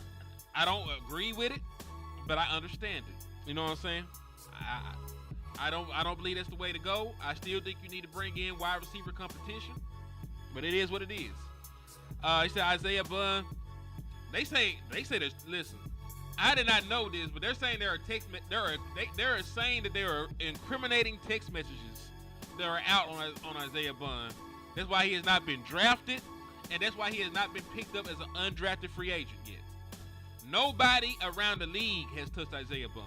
I don't agree with it, but I understand it. You know what I'm saying? I don't believe that's the way to go. I still think you need to bring in wide receiver competition, but it is what it is. He said Isaiah Bunn. They say this. Listen, I did not know this, but they're saying they're saying that there are incriminating text messages that are out on Isaiah Bunn. That's why he has not been drafted, and that's why he has not been picked up as an undrafted free agent yet. Nobody around the league has touched Isaiah Bunn.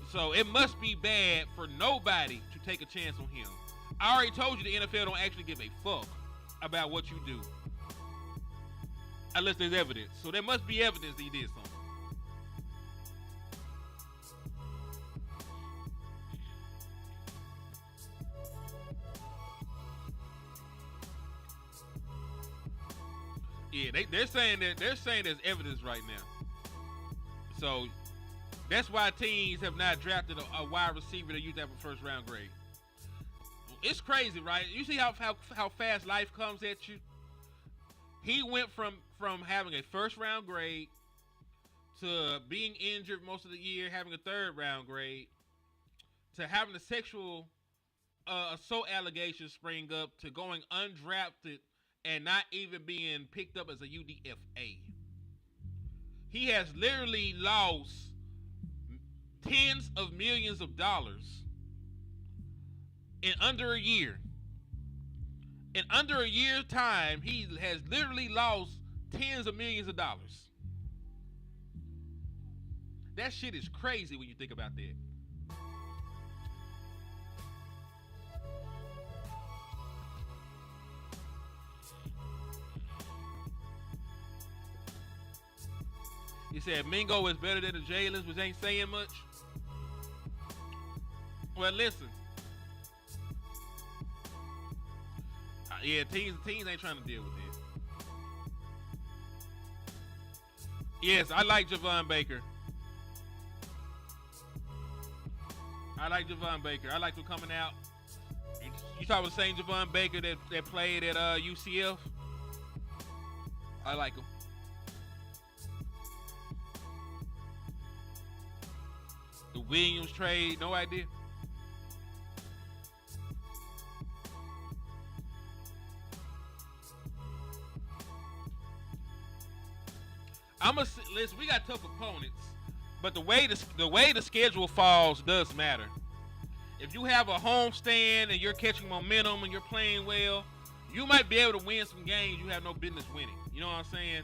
So it must be bad for nobody to take a chance on him. I already told you the NFL don't actually give a fuck about what you do unless there's evidence. So there must be evidence that he did something. Yeah, they're saying there's evidence right now. So that's why teams have not drafted a wide receiver that used to have a 1st round grade. It's crazy, right? You see how fast life comes at you? He went from having a 1st round grade to being injured most of the year, having a 3rd round grade, to having a sexual assault allegations spring up, to going undrafted and not even being picked up as a UDFA. He has literally lost tens of millions of dollars in under a year. In under a year's time, he has literally lost tens of millions of dollars. That shit is crazy when you think about that. He said Mingo is better than the Jalen's, which ain't saying much. Well, listen. Yeah, teams ain't trying to deal with it. Yes, I like Javon Baker. I like him coming out. You talking about the same Javon Baker that played at UCF? I like him. The Williams trade, no idea. Listen. We got tough opponents, but the way the schedule falls does matter. If you have a homestand and you're catching momentum and you're playing well, you might be able to win some games you have no business winning. You know what I'm saying?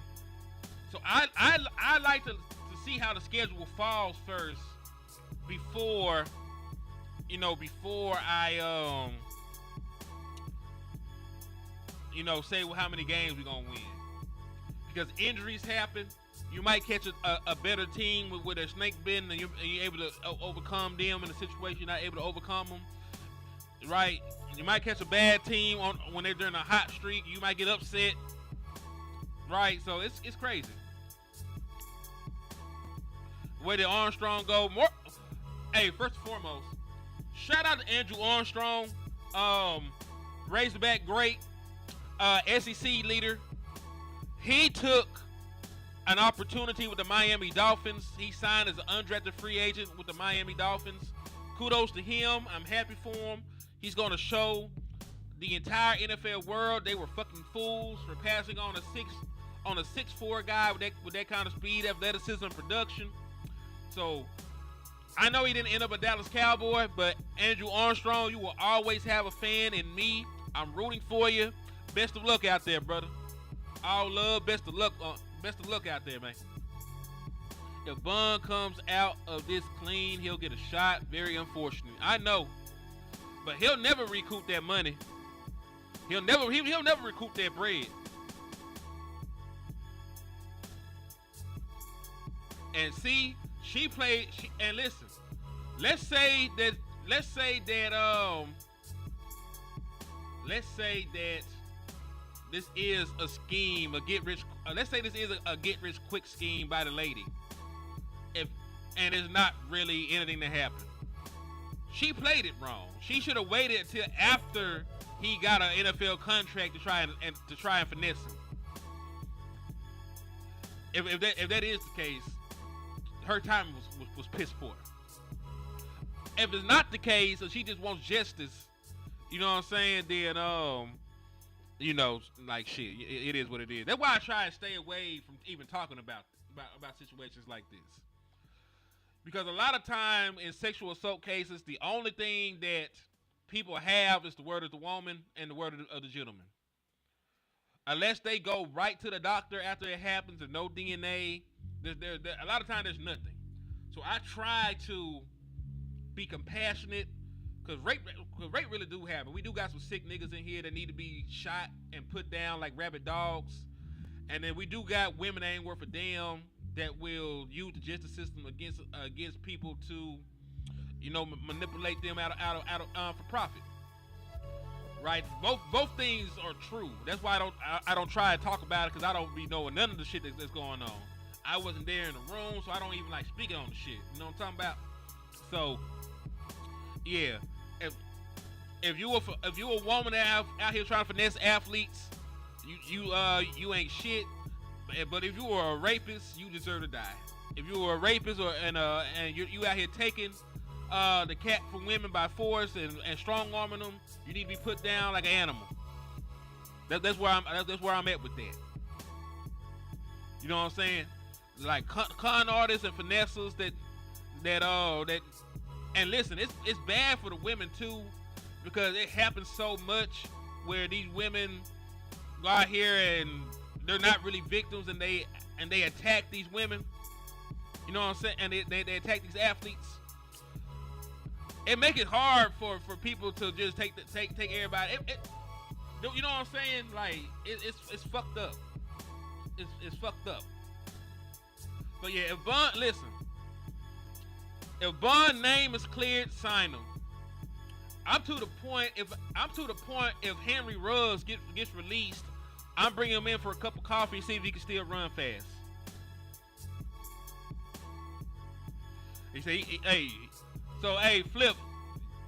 So I like to see how the schedule falls first before I say how many games we're gonna win. Because injuries happen. You might catch a better team with a snake bitten, and you're able to overcome them in a situation you're not able to overcome them, right? You might catch a bad team when they're during a hot streak. You might get upset, right? So it's crazy. Where did Armstrong go? Hey, first and foremost, shout out to Andrew Armstrong, Razorback great, SEC leader. He took an opportunity with the Miami Dolphins. He signed as an undrafted free agent with the Miami Dolphins. Kudos to him. I'm happy for him. He's going to show the entire NFL world they were fucking fools for passing on a 6'4" guy with that kind of speed, athleticism, and production. So I know he didn't end up a Dallas Cowboy, but Andrew Armstrong, you will always have a fan in me. I'm rooting for you. Best of luck out there, brother. All love, best of luck out there, man. If Bun comes out of this clean, he'll get a shot. Very unfortunate. I know, but he'll never recoup that money. He'll never recoup that bread. And see, and listen. Let's say that this is a scheme, let's say this is a get-rich-quick scheme by the lady. And it's not really anything that happened. She played it wrong. She should have waited until after he got an NFL contract to try and finesse him. If that is the case, her timing was piss poor. If it's not the case, or she just wants justice, you know what I'm saying? Then like shit, it is what it is. That's why I try to stay away from even talking about situations like this. Because a lot of time in sexual assault cases, the only thing that people have is the word of the woman and the word of the gentleman. Unless they go right to the doctor after it happens and no DNA, a lot of times there's nothing. So I try to be compassionate. Because rape really do happen. We do got some sick niggas in here that need to be shot and put down like rabid dogs. And then we do got women that ain't worth a damn that will use the justice system against people to, manipulate them out of for profit. Right? Both things are true. That's why I don't try to talk about it, because I don't be knowing none of the shit that's going on. I wasn't there in the room, so I don't even like speaking on the shit. You know what I'm talking about? So, yeah. If you a woman out here trying to finesse athletes, you ain't shit. But if you are a rapist, you deserve to die. If you are a rapist and you out here taking the cat from women by force and strong arming them, you need to be put down like an animal. That's where I'm at with that. You know what I'm saying? Like con artists and finessers that and listen, it's bad for the women too, because it happens so much where these women go out here and they're not really victims and they attack these women. You know what I'm saying? And they attack these athletes. It make it hard for people to just take everybody. You know what I'm saying? Like it's fucked up. It's fucked up. But yeah, if Bond's name is cleared, sign him. I'm to the point. If Henry Ruggs gets released, I'm bringing him in for a cup of coffee and see if he can still run fast. He say, hey, Flip,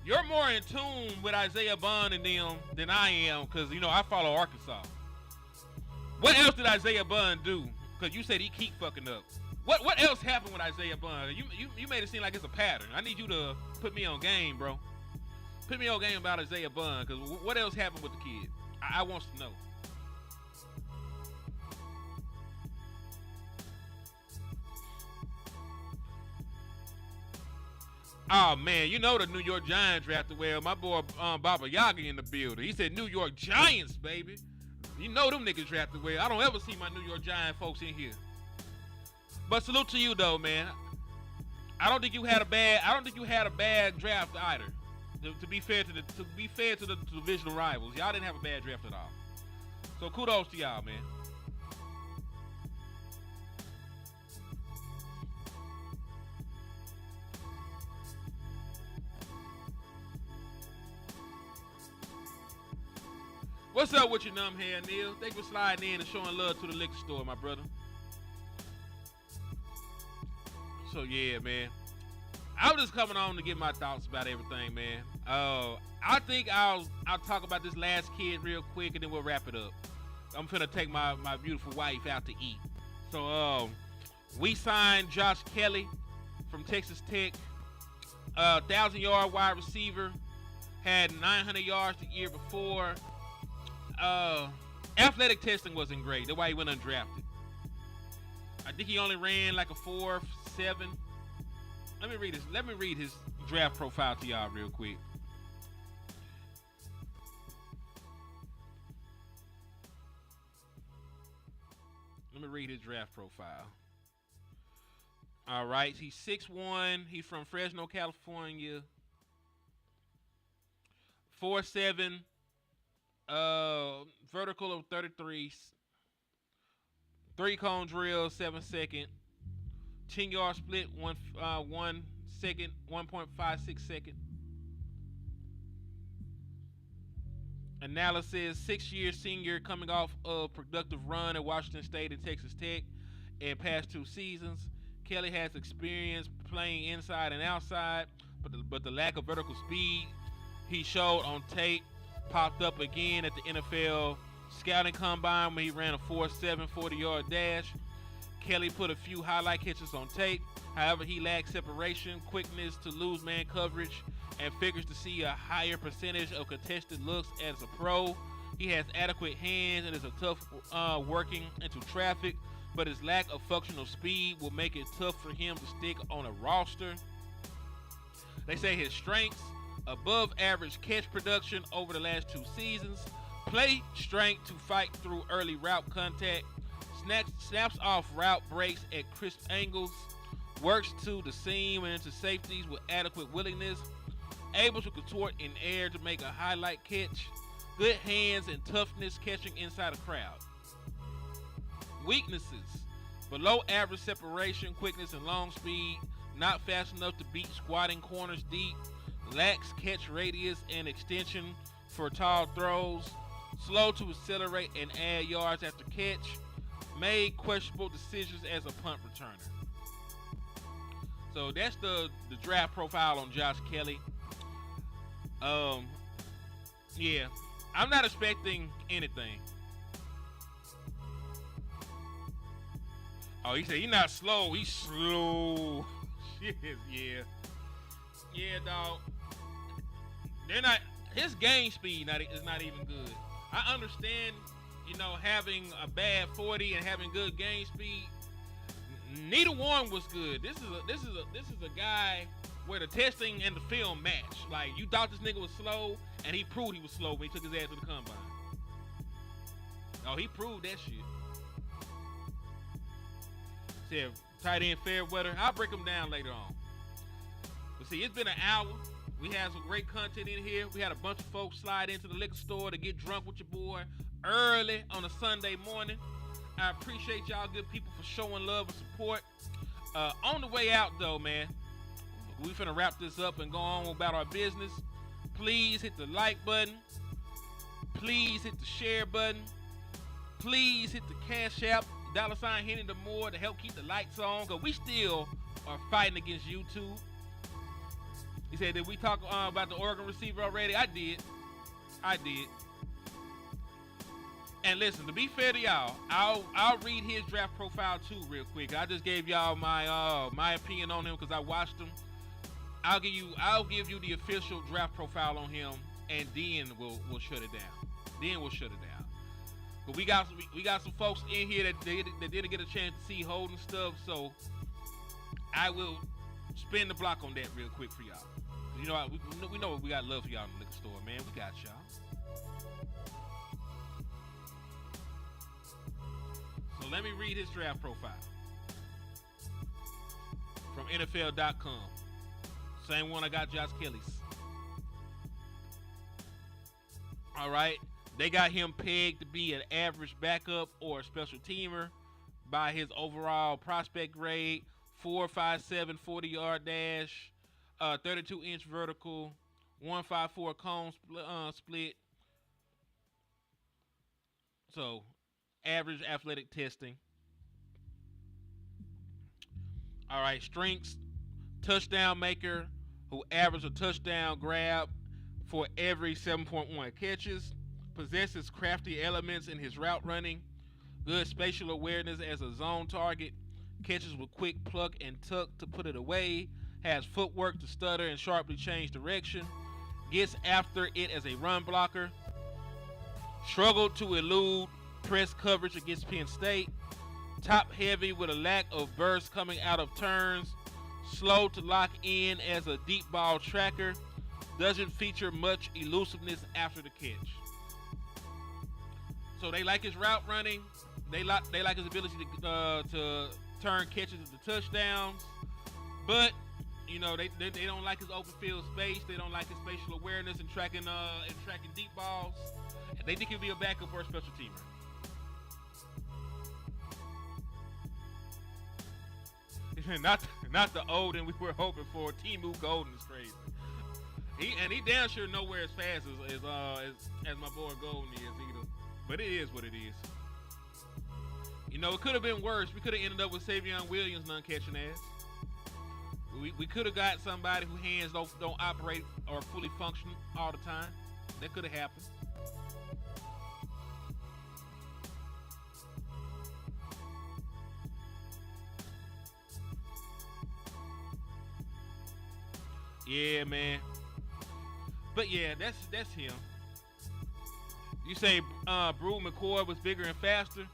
you're more in tune with Isaiah Bond and them than I am, because I follow Arkansas. What else did Isaiah Bond do? Because you said he keep fucking up. What else happened with Isaiah Bond? You made it seem like it's a pattern. I need you to put me on game, bro. Put me on game about Isaiah Bond, because what else happened with the kid? I want to know. Oh man, the New York Giants drafted well. My boy Baba Yaga in the building. He said New York Giants, baby. Them niggas drafted well. I don't ever see my New York Giant folks in here. But salute to you though, man. I don't think you had a bad draft either. To be fair to the divisional rivals, y'all didn't have a bad draft at all. So kudos to y'all, man. What's up with you, numbhead, Neil? Thanks for sliding in and showing love to the liquor store, my brother. So yeah, man. I'm just coming on to get my thoughts about everything, man. I think I'll talk about this last kid real quick and then we'll wrap it up. I'm finna take my beautiful wife out to eat. So we signed Josh Kelly from Texas Tech. 1,000-yard wide receiver. Had 900 yards the year before. Athletic testing wasn't great. That's why he went undrafted. I think he only ran like a 4.7. Let me read his draft profile to y'all real quick. Let me read his draft profile. All right, he's 6'1". He's from Fresno, California. 4'7". Vertical of 33. 3-cone drill, 7 second. 10-yard split, 1 second, 1.56 second. Analysis: 6-year senior coming off a productive run at Washington State and Texas Tech in past 2 seasons. Kelly has experience playing inside and outside, but the lack of vertical speed he showed on tape popped up again at the NFL scouting combine when he ran a 4.7 40-yard dash. Kelly put a few highlight catches on tape. However, he lacks separation, quickness to lose man coverage, and figures to see a higher percentage of contested looks as a pro. He has adequate hands and is a tough working into traffic, but his lack of functional speed will make it tough for him to stick on a roster. They say his strengths: above average catch production over the last 2 seasons, play strength to fight through early route contact, snaps off route breaks at crisp angles, works to the seam and into safeties with adequate willingness, able to contort in air to make a highlight catch, good hands and toughness catching inside a crowd. Weaknesses: below average separation, quickness and long speed, not fast enough to beat squatting corners deep, lacks catch radius and extension for tall throws, slow to accelerate and add yards after catch, made questionable decisions as a punt returner. So that's the draft profile on Josh Kelly. Yeah, I'm not expecting anything. Oh, he said he's not slow. He's slow. Shit, yeah. Yeah, dog. They're not. His game speed is not even good. I understand, having a bad 40 and having good game speed. Neither one was good. This is a guy where the testing and the film match. Like, you thought this nigga was slow, and he proved he was slow when he took his ass to the combine. Oh, he proved that shit. Said tight end Fairweather. I'll break them down later on. But see, it's been an hour. We had some great content in here. We had a bunch of folks slide into the liquor store to get drunk with your boy early on a Sunday morning. I appreciate y'all good people for showing love and support. On the way out, though, man, we finna wrap this up and go on about our business. Please hit the like button. Please hit the share button. Please hit the Cash App, $ Henny the More, to help keep the lights on, because we still are fighting against YouTube. He said, did we talk about the Oregon receiver already? I did. And listen, to be fair to y'all, I'll read his draft profile too real quick. I just gave y'all my opinion on him because I watched him. I'll give you the official draft profile on him, and then we'll shut it down. But we got some folks in here that didn't get a chance to see Holden stuff, so I will spin the block on that real quick for y'all. You know, we know we got love for y'all in the liquor store, man. We got y'all. So let me read his draft profile from NFL.com. Same one I got Josh Kelly's. All right. They got him pegged to be an average backup or a special teamer by his overall prospect grade, 4.57 40-yard dash, 32-inch vertical, 1.54 cone split. So, average athletic testing. All right, strengths, touchdown maker who averaged a touchdown grab for every 7.1 catches. Possesses crafty elements in his route running, good spatial awareness as a zone target, catches with quick pluck and tuck to put it away, has footwork to stutter and sharply change direction, gets after it as a run blocker, struggled to elude press coverage against Penn State, top heavy with a lack of burst coming out of turns, slow to lock in as a deep ball tracker, doesn't feature much elusiveness after the catch. So they like his route running. They like his ability to turn catches into touchdowns. But you know they don't like his open field space. They don't like his spatial awareness and tracking deep balls. They think he'll be a backup or a special teamer. Not the Odin we were hoping for. Timu Golden is crazy. He damn sure nowhere as fast as my boy Golden is either. But it is what it is. You know, it could have been worse. We could have ended up with Savion Williams non-catching ass. We could have got somebody whose hands don't operate or fully function all the time. That could have happened. Yeah, man. But yeah, that's him. You say Brew McCoy was bigger and faster.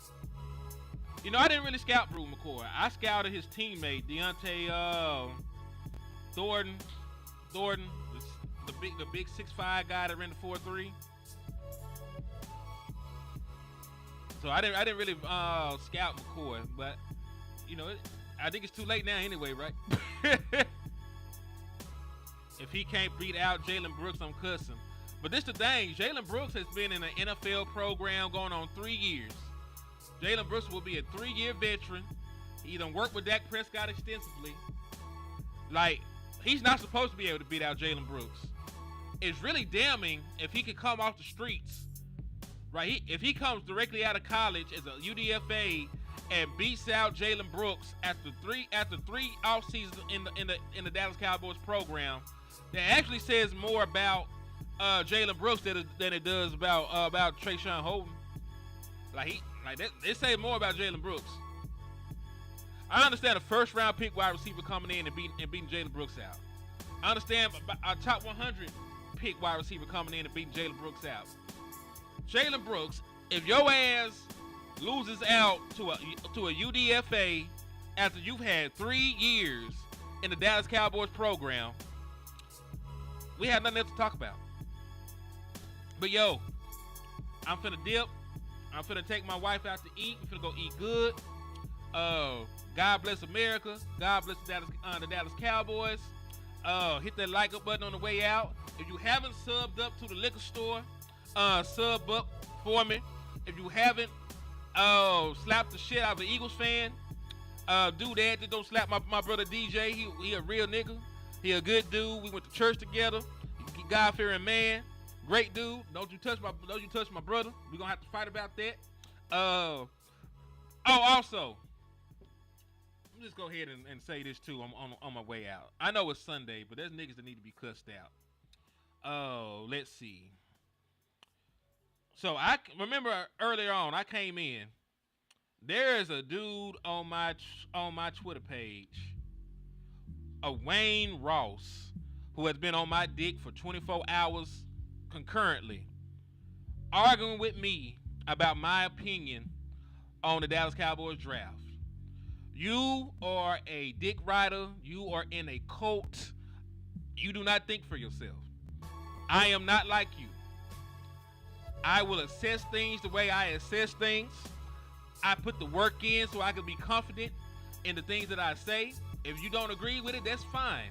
You know, I didn't really scout Brew McCoy. I scouted his teammate, Deontay Thornton, the big 6'5" guy that ran the 4.3. So I didn't really scout McCoy, but you know, I think it's too late now anyway, right? If he can't beat out Jalen Brooks, I'm cussing. But this the thing, Jalen Brooks has been in an NFL program going on 3 years. Jalen Brooks will be a 3-year veteran. He done worked with Dak Prescott extensively. Like, he's not supposed to be able to beat out Jalen Brooks. It's really damning if he could come off the streets, right? If he comes directly out of college as a UDFA and beats out Jalen Brooks after three off seasons in the Dallas Cowboys program, that actually says more about Jalen Brooks than it does about Trayshawn Holden. They say more about Jalen Brooks. I understand a first-round pick wide receiver coming in and beating Jalen Brooks out. I understand a top 100 pick wide receiver coming in and beating Jalen Brooks out. Jalen Brooks, if your ass loses out to a UDFA after you've had 3 years in the Dallas Cowboys program, we have nothing else to talk about. But yo, I'm finna dip. I'm finna take my wife out to eat. I'm finna go eat good. God bless America. God bless the Dallas Cowboys. Hit that like up button on the way out. If you haven't subbed up to the liquor store, sub up for me. If you haven't slapped the shit out of an Eagles fan, do that. Just don't slap my brother DJ. He a real nigga. He a good dude. We went to church together. God-fearing man. Great dude. Don't you touch my brother. We're gonna have to fight about that. Also, let me just go ahead and say this too on my way out. I know it's Sunday, but there's niggas that need to be cussed out. Let's see. So I remember earlier on, I came in. There is a dude on my Twitter page, a Wayne Ross, who has been on my dick for 24 hours concurrently, arguing with me about my opinion on the Dallas Cowboys draft. You are a dick rider. You are in a cult. You do not think for yourself. I am not like you. I will assess things the way I assess things. I put the work in so I can be confident in the things that I say. If you don't agree with it, that's fine.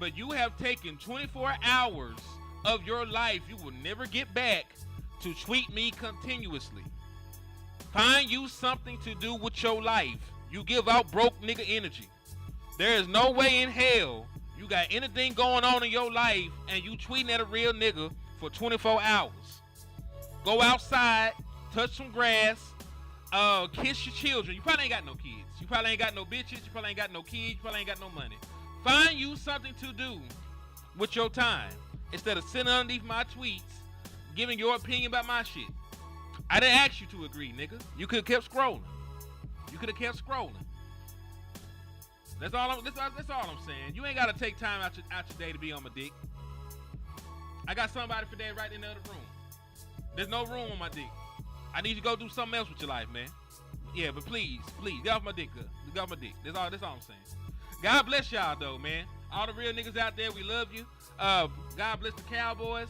But you have taken 24 hours of your life you will never get back to tweet me continuously. Find you something to do with your life. You give out broke nigga energy. There is no way in hell you got anything going on in your life and you tweeting at a real nigga for 24 hours. Go outside, touch some grass, kiss your children. You probably ain't got no kids. You probably ain't got no bitches. You probably ain't got no kids. You probably ain't got no money. Find you something to do with your time instead of sitting underneath my tweets giving your opinion about my shit. I didn't ask you to agree, nigga. You could have kept scrolling. That's all I'm saying. You ain't gotta take time out your day to be on my dick. I got somebody for that right in the other room. There's no room on my dick. I need you to go do something else with your life, man. Yeah, but please, get off my dick, girl. Get off my dick. That's all I'm saying. God bless y'all though, man. All the real niggas out there, we love you. God bless the Cowboys.